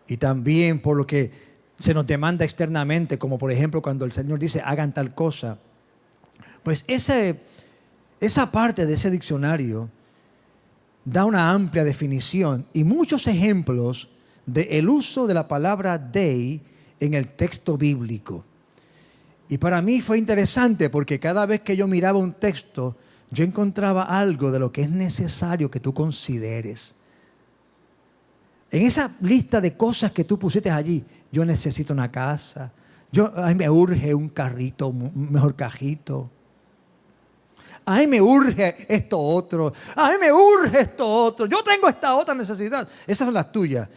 y también por lo que se nos demanda externamente, como por ejemplo cuando el Señor dice hagan tal cosa. Pues esa parte de ese diccionario da una amplia definición y muchos ejemplos del uso de la palabra dei en el texto bíblico. Y para mí fue interesante porque cada vez que yo miraba un texto, yo encontraba algo de lo que es necesario que tú consideres. En esa lista de cosas que tú pusiste allí, yo necesito una casa, a mí me urge un carrito, un mejor cajito. A mí me urge esto otro, a mí me urge esto otro, yo tengo esta otra necesidad. Esas son las tuyas.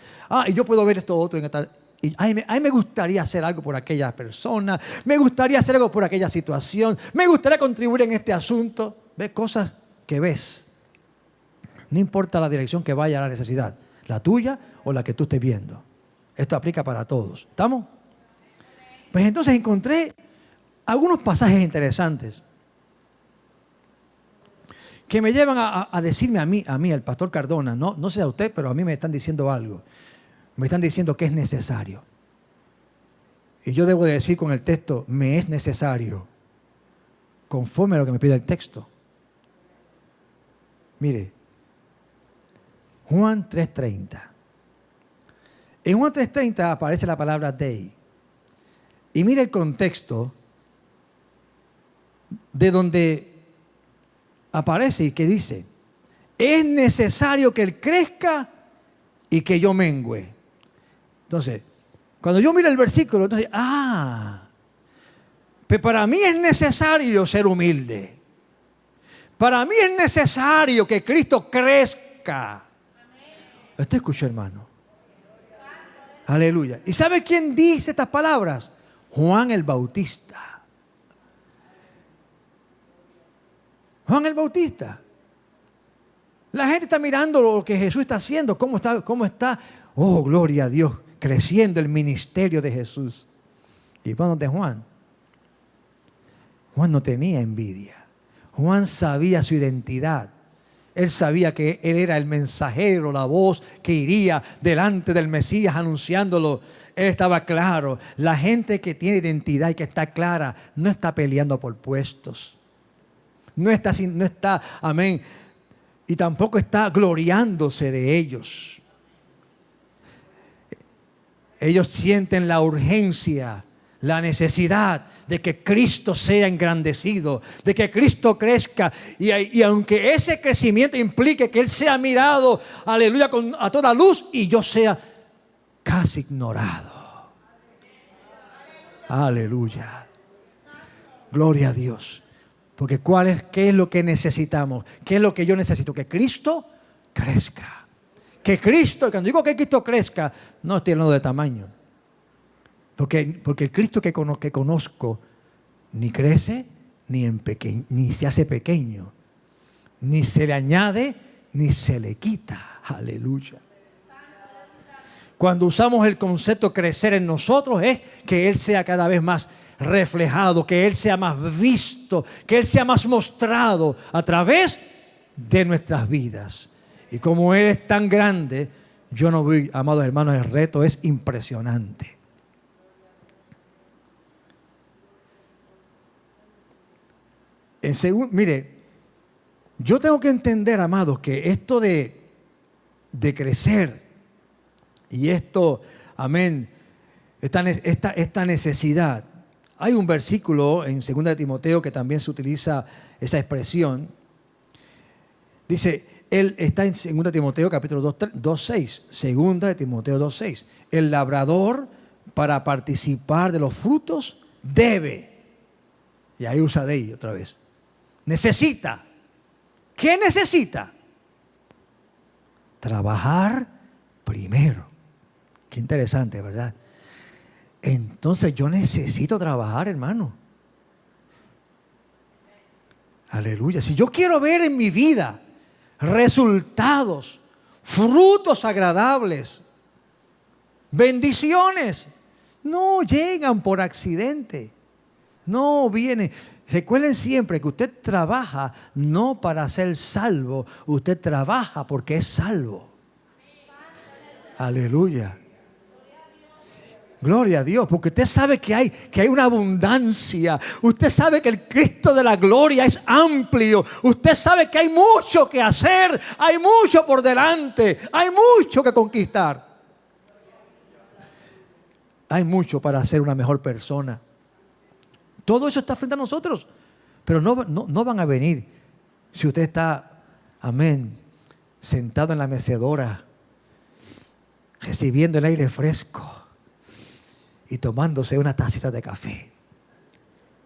Y yo puedo ver esto otro en esta. Y a mí me gustaría hacer algo por aquella persona, me gustaría hacer algo por aquella situación, me gustaría contribuir en este asunto. ¿Ves? Cosas que ves. No importa la dirección que vaya a la necesidad, la tuya o la que tú estés viendo. Esto aplica para todos. ¿Estamos? Pues entonces encontré algunos pasajes interesantes que me llevan a decirme a mí, al pastor Cardona, no sé a usted, pero a mí me están diciendo algo. Me están diciendo que es necesario. Y yo debo de decir con el texto, me es necesario, conforme a lo que me pide el texto. Mire, Juan 3:30. En Juan 3:30 aparece la palabra Dei. Y mire el contexto de donde aparece y que dice, es necesario que Él crezca y que yo mengüe. Entonces, cuando yo miro el versículo, entonces, pero para mí es necesario ser humilde. Para mí es necesario que Cristo crezca. ¿Usted escuchó, hermano? Aleluya. ¿Y sabe quién dice estas palabras? Juan el Bautista. Juan el Bautista. La gente está mirando lo que Jesús está haciendo, cómo está, oh, gloria a Dios, creciendo el ministerio de Jesús. Y bueno, de Juan no tenía envidia. Juan sabía su identidad. Él sabía que él era el mensajero, la voz que iría delante del Mesías anunciándolo. Él estaba claro. La gente que tiene identidad y que está clara no está peleando por puestos. No está, amén. Y tampoco está gloriándose de ellos. Ellos sienten la urgencia, la necesidad de que Cristo sea engrandecido, de que Cristo crezca. Y aunque ese crecimiento implique que Él sea mirado, aleluya, a toda luz y yo sea casi ignorado. Aleluya. Gloria a Dios. Porque ¿qué es lo que necesitamos? ¿Qué es lo que yo necesito? Que Cristo crezca. Que Cristo, cuando digo que Cristo crezca, no estoy hablando de tamaño. Porque el Cristo que conozco ni crece ni se hace pequeño, ni se le añade ni se le quita. Aleluya. Cuando usamos el concepto crecer en nosotros es que Él sea cada vez más reflejado, que Él sea más visto, que Él sea más mostrado a través de nuestras vidas. Y como Él es tan grande, yo no voy, amados hermanos, el reto es impresionante. Mire, yo tengo que entender, amados, que esto de crecer y esto, amén, esta necesidad. Hay un versículo en 2 de Timoteo que también se utiliza esa expresión. Dice, él está en 2 de Timoteo capítulo 2:6. 2 de Timoteo 2:6. El labrador para participar de los frutos debe. Y ahí usa de ahí otra vez. Necesita. ¿Qué necesita? Trabajar primero. Qué interesante, ¿verdad? Entonces yo necesito trabajar, hermano. Aleluya. Si yo quiero ver en mi vida resultados, frutos agradables, bendiciones, no llegan por accidente. No vienen. Recuerden siempre que usted trabaja no para ser salvo, usted trabaja porque es salvo. Aleluya. Gloria a Dios, porque usted sabe que hay una abundancia. Usted sabe que el Cristo de la gloria es amplio. Usted sabe que hay mucho que hacer, hay mucho por delante, hay mucho que conquistar. Hay mucho para ser una mejor persona. Todo eso está frente a nosotros, pero no van a venir si usted está, amén, sentado en la mecedora, recibiendo el aire fresco y tomándose una tacita de café.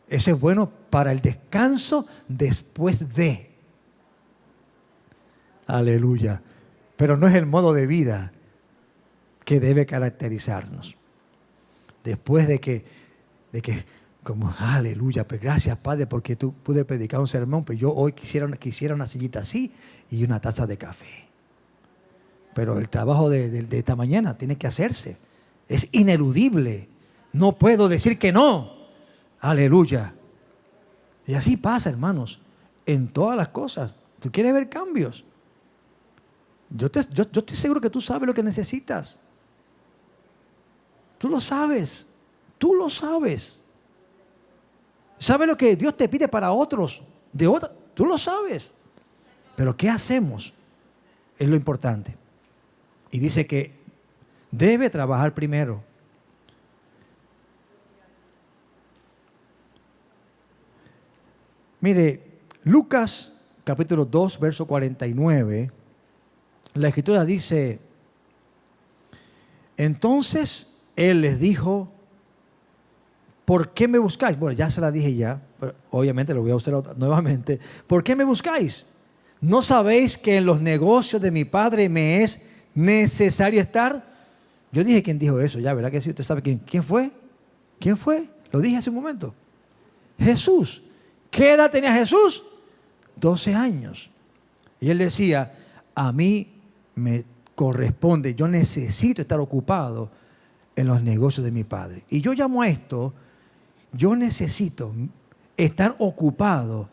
Eso es bueno para el descanso después de. Aleluya. Pero no es el modo de vida que debe caracterizarnos. Después de que como, aleluya, pues gracias, Padre, porque tú pude predicar un sermón, pues yo hoy quisiera una sillita así y una taza de café. Pero el trabajo de esta mañana tiene que hacerse. Es ineludible. No puedo decir que no. Aleluya. Y así pasa, hermanos, en todas las cosas. ¿Tú quieres ver cambios? Yo estoy seguro que tú sabes lo que necesitas. Tú lo sabes. Tú lo sabes. ¿Sabes lo que Dios te pide para otros? Tú lo sabes. Pero ¿qué hacemos? Es lo importante. Y dice que debe trabajar primero. Mire, Lucas capítulo 2, verso 49, la Escritura dice, entonces Él les dijo, ¿por qué me buscáis? Bueno, ya se la dije ya, pero obviamente lo voy a usar nuevamente. ¿Por qué me buscáis? ¿No sabéis que en los negocios de mi Padre me es necesario estar? Yo dije quién dijo eso, ya, ¿verdad que sí? ¿Usted sabe quién fue? ¿Quién fue? Lo dije hace un momento. Jesús. ¿Qué edad tenía Jesús? 12 años. Y Él decía, a mí me corresponde, yo necesito estar ocupado en los negocios de mi Padre. Y yo llamo a esto, yo necesito estar ocupado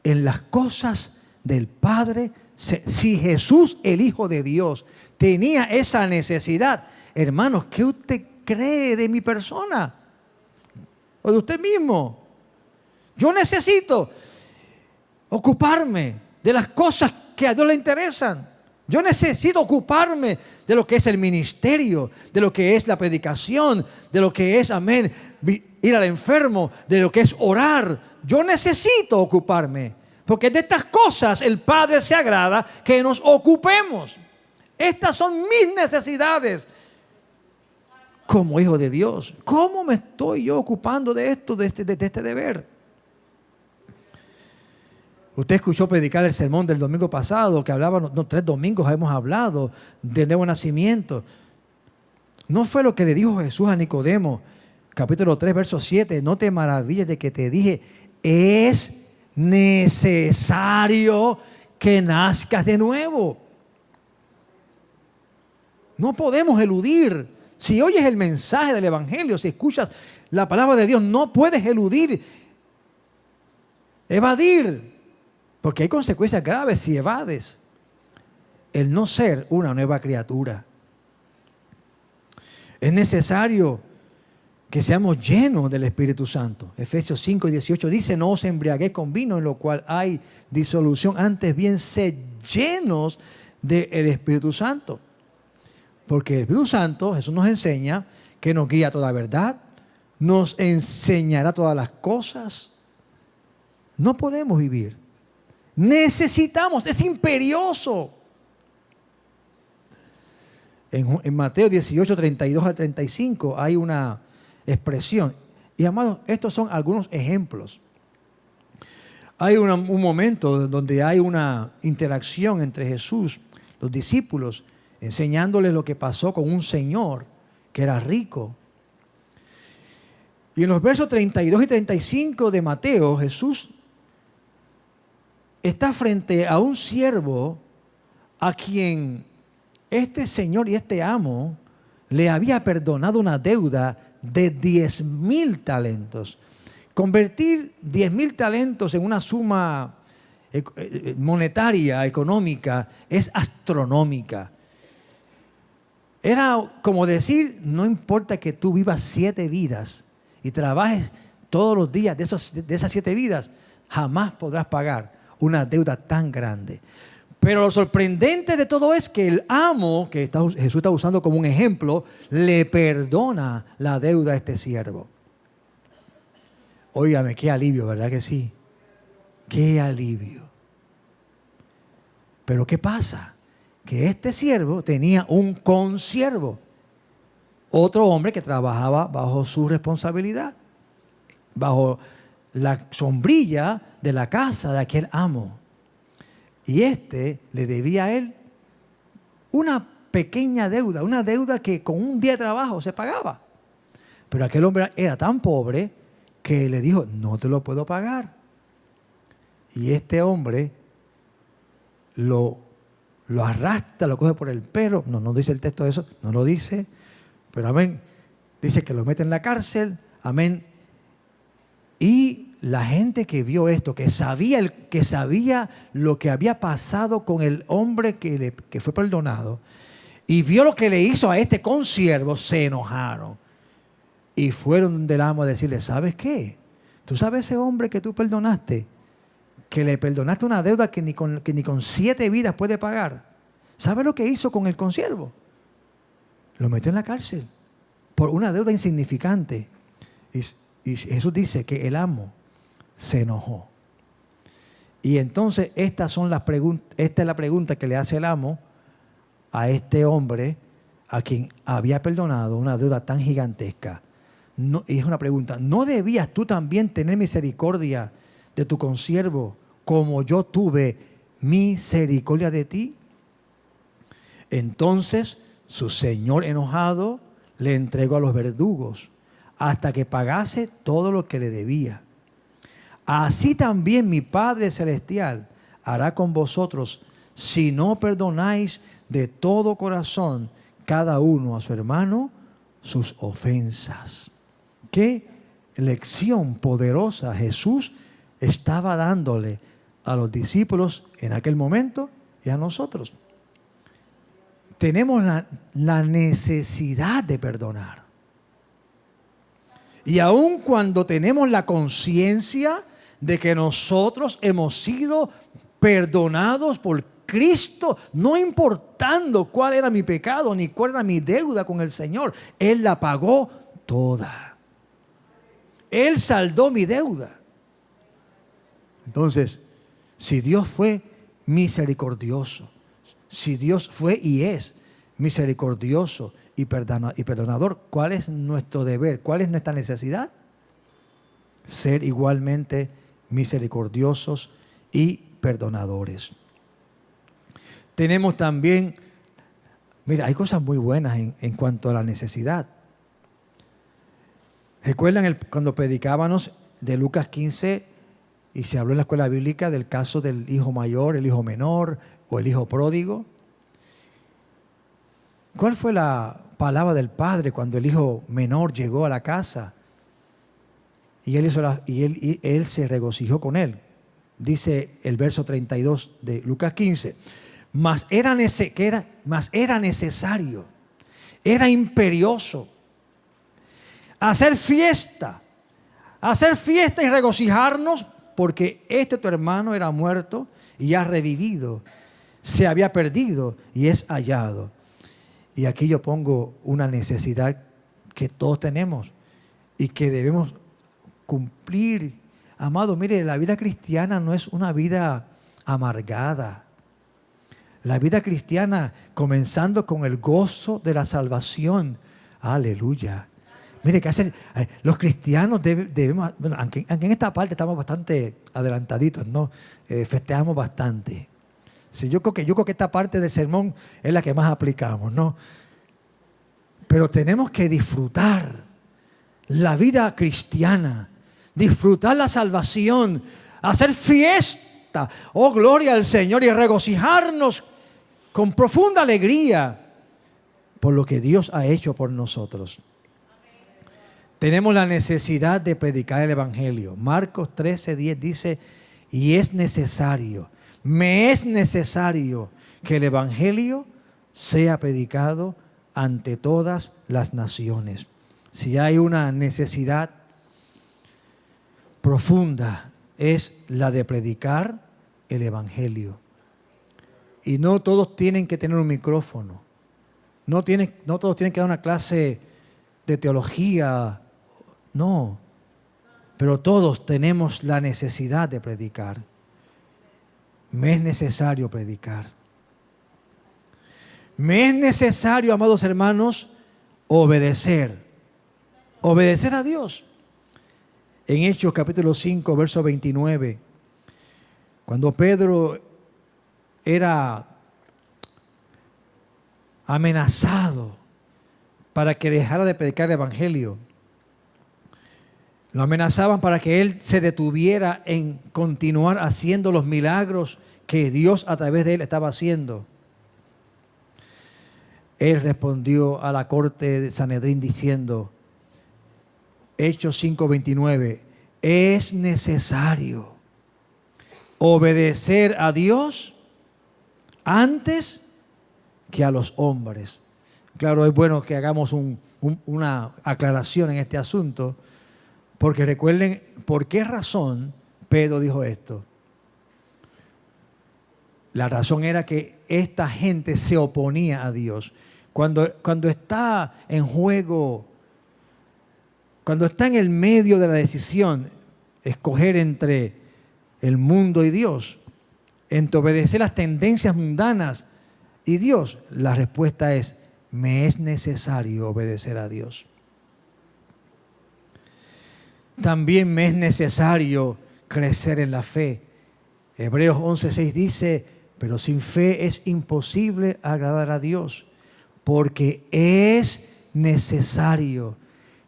en las cosas del Padre. Si Jesús, el Hijo de Dios, tenía esa necesidad, hermanos, ¿qué usted cree de mi persona? O de usted mismo. Yo necesito ocuparme de las cosas que a Dios le interesan. Yo necesito ocuparme de lo que es el ministerio, de lo que es la predicación, de lo que es, amén, ir al enfermo, de lo que es orar. Yo necesito ocuparme, porque de estas cosas el Padre se agrada que nos ocupemos. Estas son mis necesidades como hijo de Dios. ¿Cómo me estoy yo ocupando de esto, de este deber? Usted escuchó predicar el sermón del domingo pasado, que hablaba, 3 domingos hemos hablado del nuevo nacimiento. ¿No fue lo que le dijo Jesús a Nicodemo? Capítulo 3, verso 7. No te maravilles de que te dije, es necesario que nazcas de nuevo. No podemos eludir. Si oyes el mensaje del Evangelio, si escuchas la palabra de Dios, no puedes eludir, evadir. Porque hay consecuencias graves si evades el no ser una nueva criatura. Es necesario que seamos llenos del Espíritu Santo. Efesios 5 y 18 dice, no os embriaguéis con vino en lo cual hay disolución, antes bien sed llenos del Espíritu Santo. Porque el Espíritu Santo, Jesús nos enseña que nos guía a toda verdad, nos enseñará todas las cosas. No podemos vivir. Necesitamos, es imperioso. En Mateo 18, 32 al 35 hay una expresión. Y amados, estos son algunos ejemplos. Hay un momento donde hay una interacción entre Jesús, los discípulos, enseñándoles lo que pasó con un señor que era rico. Y en los versos 32 y 35 de Mateo, Jesús está frente a un siervo a quien este señor y este amo le había perdonado una deuda de 10,000 talentos. Convertir 10,000 talentos en una suma monetaria, económica, es astronómica. Era como decir, no importa que tú vivas 7 vidas y trabajes todos los días de esas 7 vidas, jamás podrás pagar una deuda tan grande. Pero lo sorprendente de todo es que el amo, que Jesús está usando como un ejemplo, le perdona la deuda a este siervo. Óigame, qué alivio, ¿verdad que sí? Qué alivio. Pero ¿qué pasa? Que este siervo tenía un consiervo, otro hombre que trabajaba bajo su responsabilidad, bajo la sombrilla de la casa de aquel amo. Y este le debía a él una pequeña deuda, una deuda que con un día de trabajo se pagaba. Pero aquel hombre era tan pobre que le dijo, no te lo puedo pagar. Y este hombre lo arrastra, lo coge por el pelo. No dice el texto de eso, no lo dice. Pero amén, dice que lo mete en la cárcel, amén. Y la gente que vio esto, que sabía lo que había pasado con el hombre que fue perdonado, y vio lo que le hizo a este consiervo, se enojaron. Y fueron del amo a decirle, ¿sabes qué? ¿Tú sabes ese hombre que tú perdonaste? Que le perdonaste una deuda que ni con 7 vidas puede pagar. ¿Sabes lo que hizo con el consiervo? Lo metió en la cárcel por una deuda insignificante. Y Jesús dice que el amo se enojó. Y entonces esta es la pregunta que le hace el amo a este hombre a quien había perdonado una deuda tan gigantesca. No, y es una pregunta, ¿no debías tú también tener misericordia de tu consiervo como yo tuve misericordia de ti? Entonces su señor enojado le entregó a los verdugos hasta que pagase todo lo que le debía. Así también mi Padre Celestial hará con vosotros si no perdonáis de todo corazón cada uno a su hermano sus ofensas. Qué lección poderosa Jesús estaba dándole a los discípulos en aquel momento y a nosotros. Tenemos la necesidad de perdonar. Y aun cuando tenemos la conciencia de que nosotros hemos sido perdonados por Cristo, no importando cuál era mi pecado ni cuál era mi deuda con el Señor, Él la pagó toda. Él saldó mi deuda. Entonces, si Dios fue misericordioso, si Dios fue y es misericordioso y perdonador, ¿cuál es nuestro deber? ¿Cuál es nuestra necesidad? Ser igualmente misericordiosos y perdonadores. Tenemos también, mira, hay cosas muy buenas en cuanto a la necesidad. ¿Recuerdan cuando predicábamos de Lucas 15 y se habló en la escuela bíblica del caso del hijo mayor, el hijo menor o el hijo pródigo? ¿Cuál fue la palabra del padre cuando el hijo menor llegó a la casa? Y él se regocijó con él. Dice el verso 32 de Lucas 15. Mas era necesario, era imperioso hacer fiesta y regocijarnos, porque tu hermano era muerto y ha revivido, se había perdido y es hallado. Y aquí yo pongo una necesidad que todos tenemos y que debemos cumplir. Amado, mire, la vida cristiana no es una vida amargada. La vida cristiana, comenzando con el gozo de la salvación. Aleluya. Mire, que hacer los cristianos debemos, bueno, aunque en esta parte estamos bastante adelantaditos, ¿no? Festejamos bastante. Sí, yo creo que esta parte del sermón es la que más aplicamos, ¿no? Pero tenemos que disfrutar la vida cristiana, disfrutar la salvación, hacer fiesta, oh gloria al Señor, y regocijarnos con profunda alegría por lo que Dios ha hecho por nosotros. Tenemos la necesidad de predicar el Evangelio. Marcos 13:10 dice, y es necesario, me es necesario que el Evangelio sea predicado ante todas las naciones. Si hay una necesidad profunda, es la de predicar el Evangelio. Y no todos tienen que tener un micrófono. No todos tienen que dar una clase de teología. No. Pero todos tenemos la necesidad de predicar. Me es necesario predicar. Me es necesario, amados hermanos, obedecer. Obedecer a Dios. En Hechos capítulo 5, verso 29, cuando Pedro era amenazado para que dejara de predicar el Evangelio, lo amenazaban para que él se detuviera en continuar haciendo los milagros que Dios a través de él estaba haciendo. Él respondió a la corte de Sanedrín diciendo, Hechos 5:29, es necesario obedecer a Dios antes que a los hombres. Claro, es bueno que hagamos una aclaración en este asunto, porque recuerden por qué razón Pedro dijo esto. La razón era que esta gente se oponía a Dios. Cuando está en juego, cuando está en el medio de la decisión, escoger entre el mundo y Dios, entre obedecer las tendencias mundanas y Dios, la respuesta es: me es necesario obedecer a Dios. También me es necesario crecer en la fe. Hebreos 11:6 dice: pero sin fe es imposible agradar a Dios, porque es necesario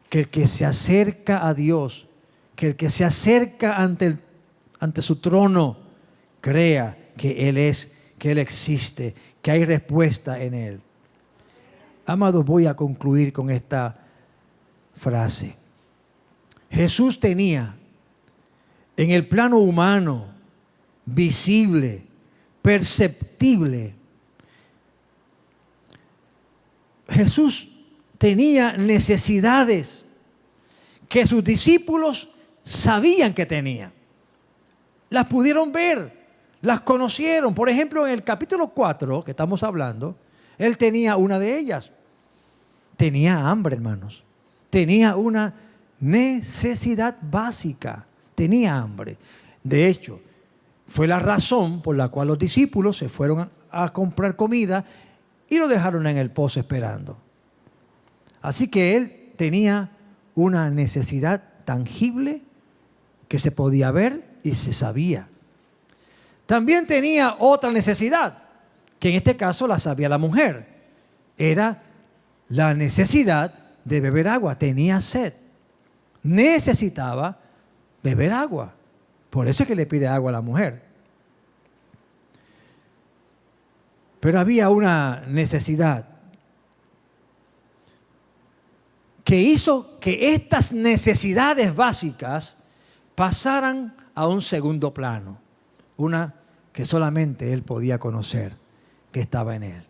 que el que se acerca a Dios, que el que se acerca ante su trono, crea que Él es, que Él existe, que hay respuesta en Él. Amados, voy a concluir con esta frase. Jesús tenía en el plano humano, visible, perceptible, Jesús tenía necesidades que sus discípulos sabían que tenía. Las pudieron ver, las conocieron. Por ejemplo, en el capítulo 4 que estamos hablando, Él tenía una de ellas. Tenía hambre, hermanos. Tenía una necesidad básica. Tenía hambre. De hecho, fue la razón por la cual los discípulos se fueron a comprar comida y lo dejaron en el pozo esperando. Así que Él tenía una necesidad tangible que se podía ver y se sabía. También tenía otra necesidad, que en este caso la sabía la mujer. Era la necesidad de beber agua. Tenía sed. Necesitaba beber agua. Por eso es que le pide agua a la mujer. Pero había una necesidad que hizo que estas necesidades básicas pasaran a un segundo plano. Una que solamente Él podía conocer, que estaba en Él.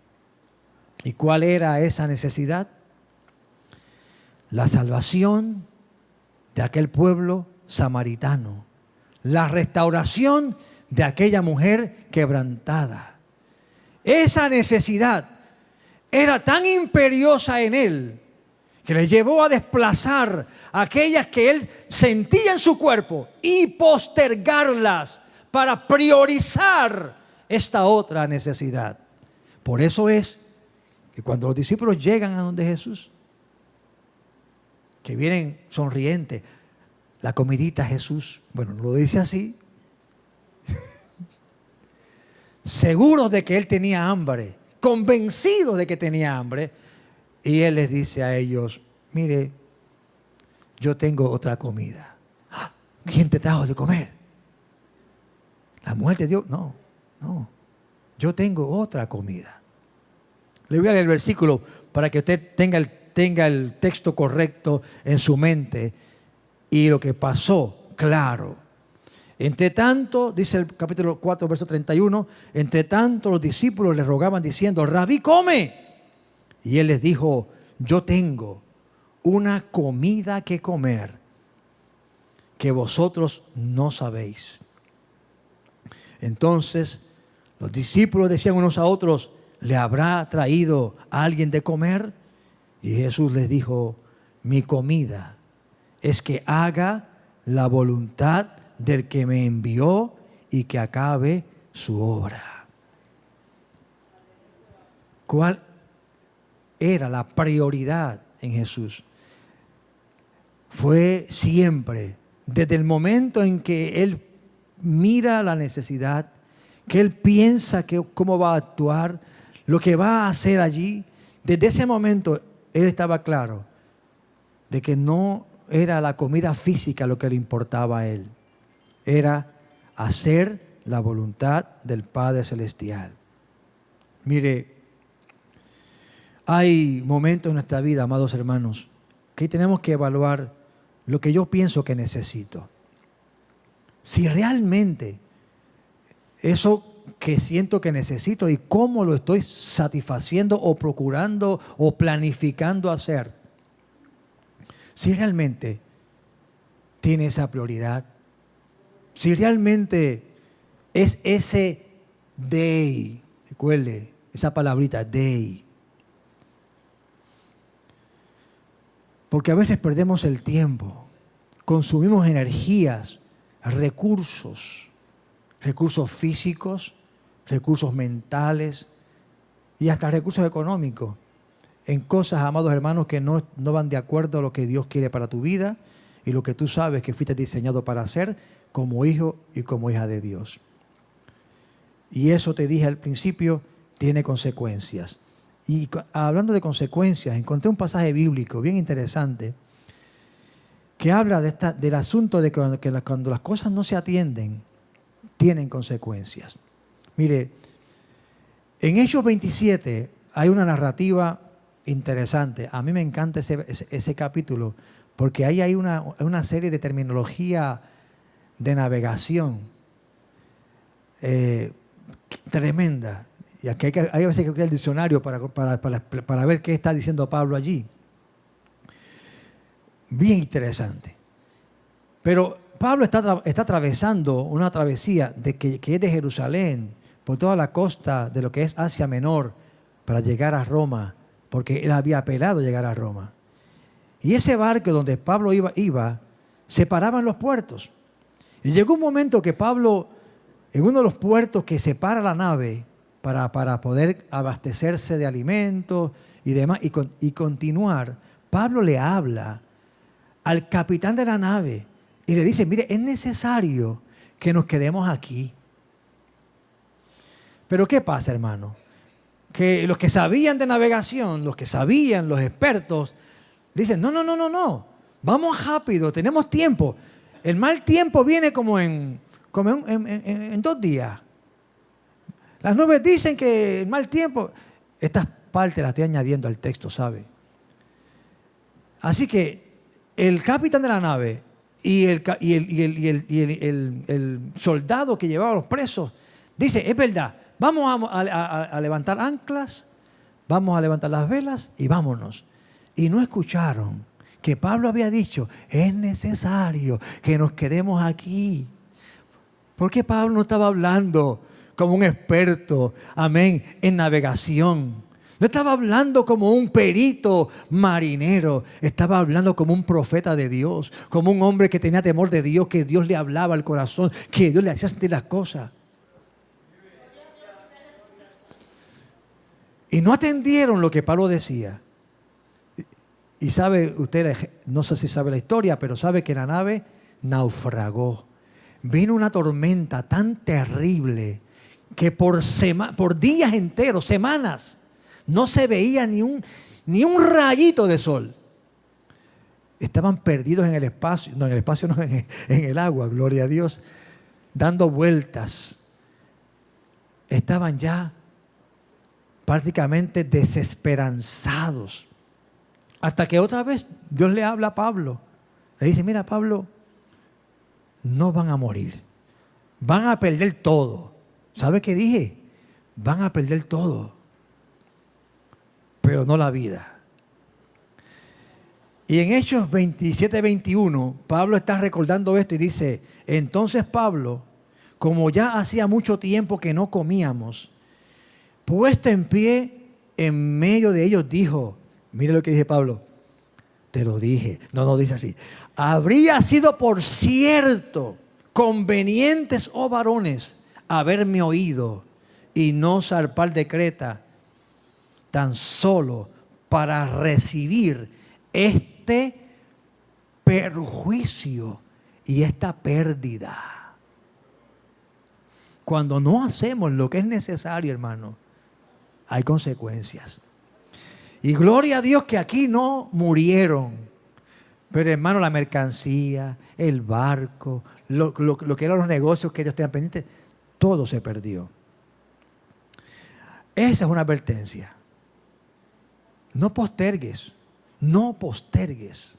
¿Y cuál era esa necesidad? La salvación de aquel pueblo samaritano. La restauración de aquella mujer quebrantada. Esa necesidad era tan imperiosa en Él que le llevó a desplazar aquellas que Él sentía en su cuerpo y postergarlas para priorizar esta otra necesidad. Por eso es que cuando los discípulos llegan a donde Jesús, que vienen sonrientes, la comidita Jesús, bueno, no lo dice así, seguros de que Él tenía hambre, convencidos de que tenía hambre, y Él les dice a ellos: mire, yo tengo otra comida. ¿Quién te trajo de comer? ¿La mujer te dio? No, yo tengo otra comida. Le voy a leer el versículo para que usted tenga el texto correcto en su mente y lo que pasó, claro. Entre tanto, dice el capítulo 4, verso 31, entre tanto los discípulos le rogaban diciendo: Rabí, come. Y Él les dijo: yo tengo una comida que comer que vosotros no sabéis. Entonces los discípulos decían unos a otros: ¿le habrá traído a alguien de comer? Y Jesús les dijo: mi comida es que haga la voluntad del que me envió y que acabe su obra. ¿Cuál era la prioridad en Jesús? Fue siempre, desde el momento en que Él mira la necesidad, que Él piensa que cómo va a actuar, lo que va a hacer allí, desde ese momento Él estaba claro de que no era la comida física lo que le importaba a Él. Era hacer la voluntad del Padre Celestial. Mire, hay momentos en nuestra vida, amados hermanos, que tenemos que evaluar lo que yo pienso que necesito. Si realmente eso que siento que necesito y cómo lo estoy satisfaciendo o procurando o planificando hacer. Si realmente tiene esa prioridad, si realmente es ese day, recuerde esa palabrita day. Porque a veces perdemos el tiempo, consumimos energías, recursos físicos, recursos mentales y hasta recursos económicos en cosas, amados hermanos, que no van de acuerdo a lo que Dios quiere para tu vida y lo que tú sabes que fuiste diseñado para hacer como hijo y como hija de Dios. Y eso te dije al principio, tiene consecuencias. Y hablando de consecuencias, encontré un pasaje bíblico bien interesante que habla del asunto de que cuando las cosas no se atienden, tienen consecuencias. Mire, en Hechos 27 hay una narrativa interesante. A mí me encanta ese capítulo porque ahí hay una serie de terminología de navegación tremenda. Y aquí hay veces que usar el diccionario para ver qué está diciendo Pablo allí. Bien interesante. Pero Pablo está atravesando una travesía que es de Jerusalén por toda la costa de lo que es Asia Menor para llegar a Roma, porque él había apelado llegar a Roma. Y ese barco donde Pablo iba se paraba en los puertos. Y llegó un momento que Pablo, en uno de los puertos que separa la nave para poder abastecerse de alimentos y demás y continuar, Pablo le habla al capitán de la nave y le dice, mire, es necesario que nos quedemos aquí. Pero ¿qué pasa, hermano? Que los que sabían de navegación, los expertos, dicen, no, vamos rápido, tenemos tiempo. El mal tiempo viene como en 2 días. Las nubes dicen que el mal tiempo, estas partes las estoy añadiendo al texto, ¿sabe? Así que el capitán de la nave y el soldado que llevaba a los presos dice, es verdad, vamos a levantar anclas, vamos a levantar las velas y vámonos. Y no escucharon que Pablo había dicho, es necesario que nos quedemos aquí. Porque Pablo no estaba hablando como un experto, amén, en navegación. No estaba hablando como un perito marinero. Estaba hablando como un profeta de Dios, como un hombre que tenía temor de Dios, que Dios le hablaba al corazón, que Dios le hacía sentir las cosas. Y no atendieron lo que Pablo decía. Y sabe, usted, no sé si sabe la historia, pero sabe que la nave naufragó. Vino una tormenta tan terrible que por días enteros, semanas, no se veía ni un rayito de sol. Estaban perdidos en el espacio, en el agua, gloria a Dios, dando vueltas. Estaban ya prácticamente desesperanzados. Hasta que otra vez Dios le habla a Pablo. Le dice, mira Pablo, no van a morir. Van a perder todo. ¿Sabe qué dije? Van a perder todo. Pero no la vida. Y en Hechos 27-21, Pablo está recordando esto y dice, entonces Pablo, como ya hacía mucho tiempo que no comíamos, puesto en pie en medio de ellos, dijo, mire lo que dice Pablo, te lo dije, no dice así, habría sido por cierto convenientes, oh varones, haberme oído y no zarpar de Creta, tan solo para recibir este perjuicio y esta pérdida. Cuando no hacemos lo que es necesario, hermano, hay consecuencias. Y gloria a Dios que aquí no murieron. Pero hermano, la mercancía, el barco, lo que eran los negocios que ellos tenían pendientes, todo se perdió. Esa es una advertencia. No postergues, no postergues.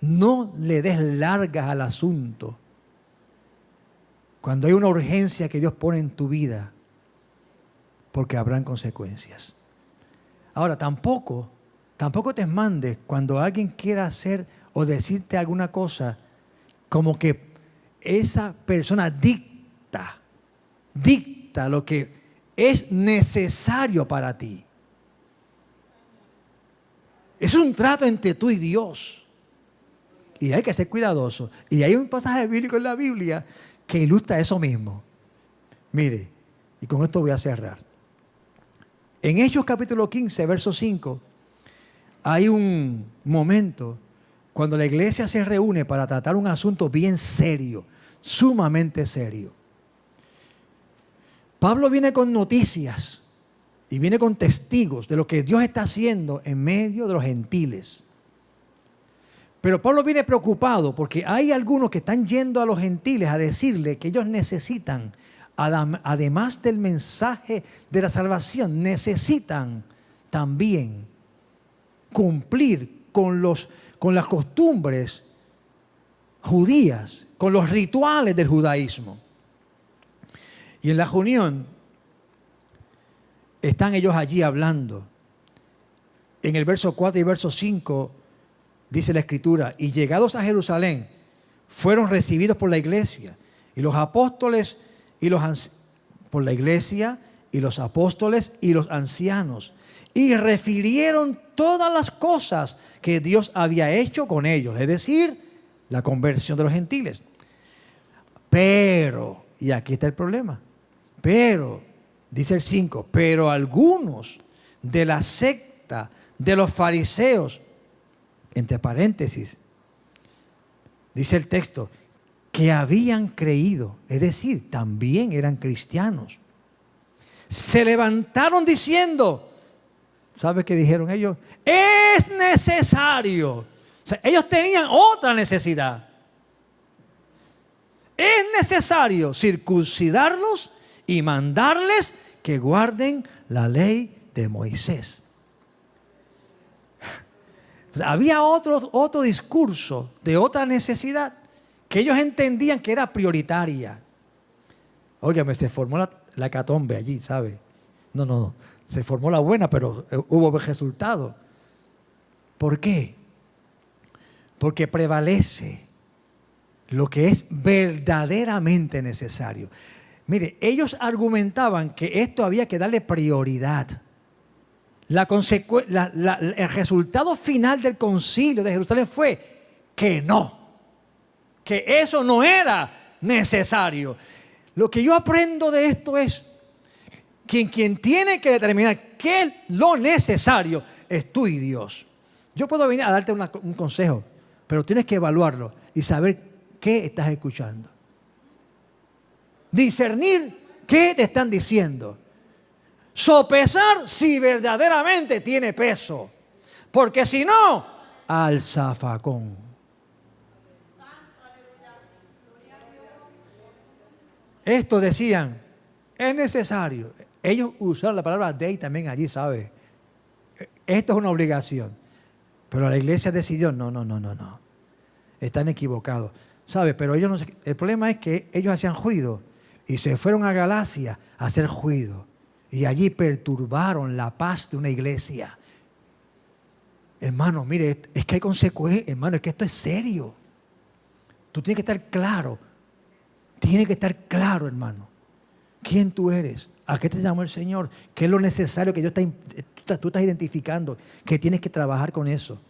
No le des largas al asunto. Cuando hay una urgencia que Dios pone en tu vida, porque habrán consecuencias. Ahora, tampoco te mandes cuando alguien quiera hacer o decirte alguna cosa, como que esa persona dicta lo que es necesario para ti. Es un trato entre tú y Dios. Y hay que ser cuidadoso. Y hay un pasaje bíblico en la Biblia que ilustra eso mismo. Mire, y con esto voy a cerrar. En Hechos capítulo 15, verso 5, hay un momento cuando la iglesia se reúne para tratar un asunto bien serio, sumamente serio. Pablo viene con noticias y viene con testigos de lo que Dios está haciendo en medio de los gentiles. Pero Pablo viene preocupado porque hay algunos que están yendo a los gentiles a decirle que ellos necesitan, además del mensaje de la salvación, necesitan también cumplir con las costumbres judías, con los rituales del judaísmo. Y en la reunión están ellos allí hablando. En el verso 4 y verso 5 dice la Escritura: y llegados a Jerusalén, fueron recibidos por la iglesia y los apóstoles por la iglesia y los apóstoles y los ancianos, y refirieron todas las cosas que Dios había hecho con ellos, es decir, la conversión de los gentiles. Pero, y aquí está el problema, pero, dice el 5, pero algunos de la secta de los fariseos, entre paréntesis, dice el texto, que habían creído, es decir, también eran cristianos, se levantaron diciendo, ¿sabe qué dijeron ellos? Es necesario. O sea, ellos tenían otra necesidad. Es necesario circuncidarlos y mandarles que guarden la ley de Moisés. Había otro discurso de otra necesidad que ellos entendían que era prioritaria. Óigame, se formó la hecatombe allí, ¿sabe? No. Se formó la buena, pero hubo resultado. ¿Por qué? Porque prevalece lo que es verdaderamente necesario. Mire, ellos argumentaban que esto había que darle prioridad. El resultado final del concilio de Jerusalén fue que no, que eso no era necesario. Lo que yo aprendo de esto es que quien tiene que determinar qué es lo necesario es tú y Dios. Yo puedo venir a darte un consejo, pero tienes que evaluarlo y saber qué estás escuchando. Discernir qué te están diciendo. Sopesar si verdaderamente tiene peso. Porque si no, al zafacón. Esto decían, es necesario. Ellos usaron la palabra dei también allí, ¿sabe? Esto es una obligación. Pero la iglesia decidió, no. Están equivocados. ¿Sabe? Pero ellos no. El problema es que ellos hacían ruido y se fueron a Galacia a hacer ruido. Y allí perturbaron la paz de una iglesia. Hermano, mire, es que hay consecuencias. Hermano, es que esto es serio. Tú tienes que estar claro. Tienes que estar claro, hermano. ¿Quién tú eres? ¿A qué te llamó el Señor? ¿Qué es lo necesario que tú estás identificando? Que tienes que trabajar con eso.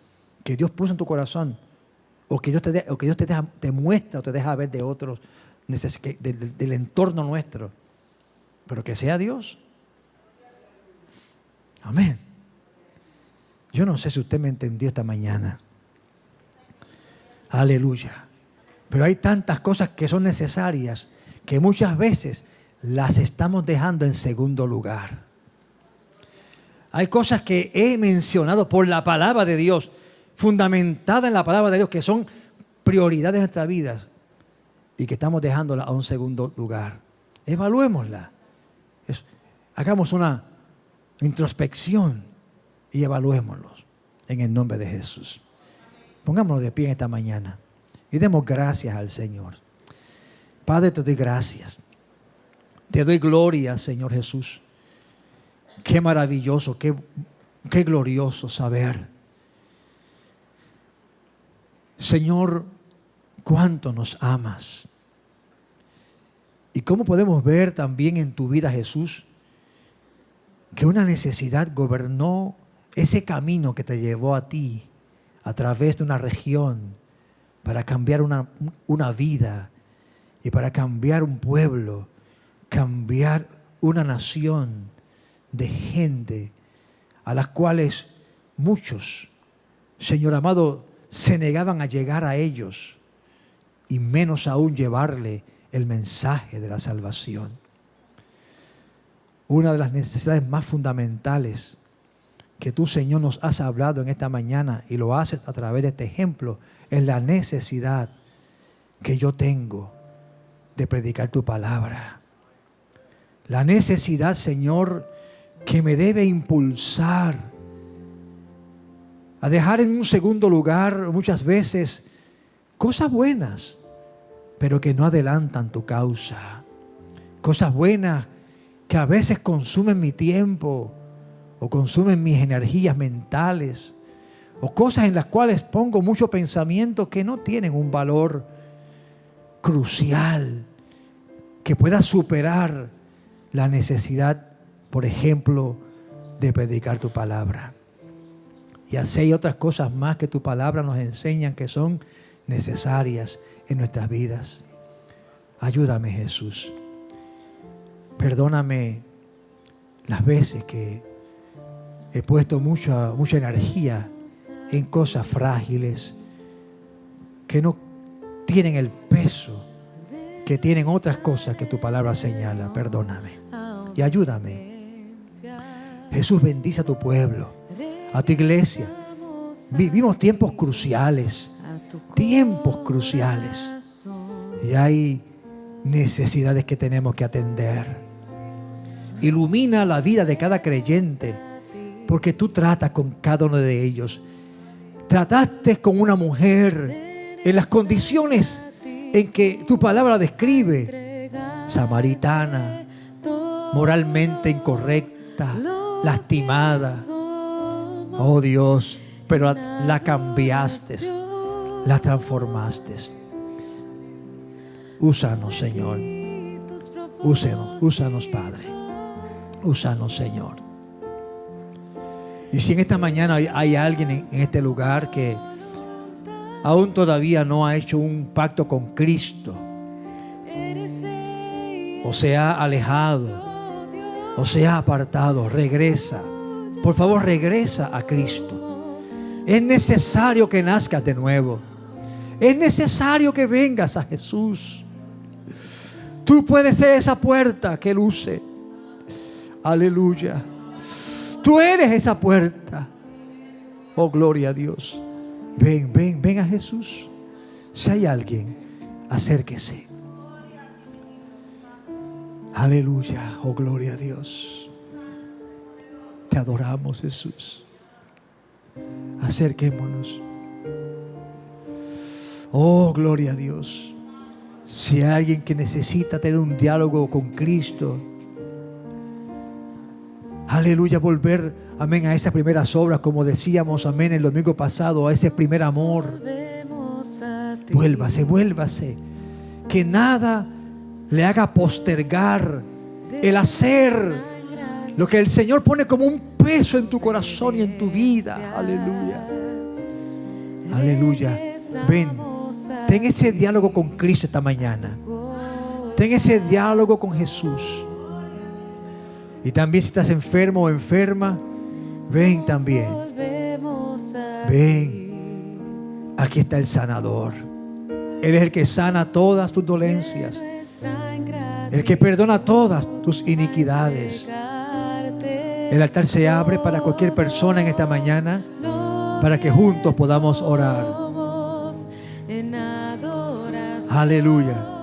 Que Dios puso en tu corazón. O que Dios te muestra o te deja ver de otros, del entorno nuestro. Pero que sea Dios. Amén. Yo no sé si usted me entendió esta mañana. Aleluya. Pero hay tantas cosas que son necesarias que muchas veces las estamos dejando en segundo lugar. Hay cosas que he mencionado por la palabra de Dios, fundamentada en la palabra de Dios, que son prioridades de nuestra vida y que estamos dejándolas a un segundo lugar. Evaluémosla. Hagamos una introspección y evaluémoslos en el nombre de Jesús. Pongámonos de pie en esta mañana y demos gracias al Señor. Padre, te doy gracias. Te doy gloria, Señor Jesús. Qué maravilloso, qué glorioso saber. Señor, cuánto nos amas. Y cómo podemos ver también en tu vida, Jesús, que una necesidad gobernó ese camino que te llevó a ti a través de una región para cambiar una vida y para cambiar un pueblo, cambiar una nación de gente a las cuales muchos, Señor amado, se negaban a llegar a ellos y menos aún llevarle el mensaje de la salvación. Una de las necesidades más fundamentales que tú, Señor, nos has hablado en esta mañana y lo haces a través de este ejemplo es la necesidad que yo tengo de predicar tu palabra. La necesidad, Señor, que me debe impulsar a dejar en un segundo lugar muchas veces cosas buenas, pero que no adelantan tu causa. Cosas buenas que a veces consumen mi tiempo o consumen mis energías mentales, o cosas en las cuales pongo mucho pensamiento que no tienen un valor crucial que pueda superar la necesidad, por ejemplo, de predicar tu palabra. Y así hay otras cosas más que tu palabra nos enseñan que son necesarias en nuestras vidas. Ayúdame, Jesús. Perdóname las veces que he puesto mucha energía en cosas frágiles que no tienen el peso que tienen otras cosas que tu palabra señala. Perdóname y ayúdame. Jesús, bendice a tu pueblo, a tu iglesia. Vivimos tiempos cruciales y hay necesidades que tenemos que atender. Ilumina la vida de cada creyente, porque tú tratas con cada uno de ellos. Trataste con una mujer en las condiciones en que tu palabra describe, samaritana, moralmente incorrecta, lastimada. Oh Dios, pero la cambiaste, la transformaste. Úsanos, Señor. Úsanos, Padre. Úsanos, Señor. Y si en esta mañana hay alguien en este lugar que aún todavía no ha hecho un pacto con Cristo, o se ha alejado, o se ha apartado, regresa. Por favor, regresa a Cristo. Es necesario que nazcas de nuevo. Es necesario que vengas a Jesús. Tú puedes ser esa puerta que luce. Aleluya. Tú eres esa puerta. Oh, gloria a Dios. Ven a Jesús. Si hay alguien, acérquese. Aleluya. Oh, gloria a Dios. Te adoramos, Jesús. Acerquémonos. Oh, gloria a Dios. Si hay alguien que necesita tener un diálogo con Cristo, aleluya, volver, amén, a esas primeras obras, como decíamos, amén, el domingo pasado, a ese primer amor. Vuélvase. Que nada le haga postergar el hacer lo que el Señor pone como un peso en tu corazón y en tu vida. Aleluya. Aleluya. Ven. Ten ese diálogo con Cristo esta mañana. Ten ese diálogo con Jesús. Y también si estás enfermo o enferma, ven también. Ven. Aquí está el sanador. Él es el que sana todas tus dolencias. El que perdona todas tus iniquidades. El altar se abre para cualquier persona en esta mañana, para que juntos podamos orar. Aleluya.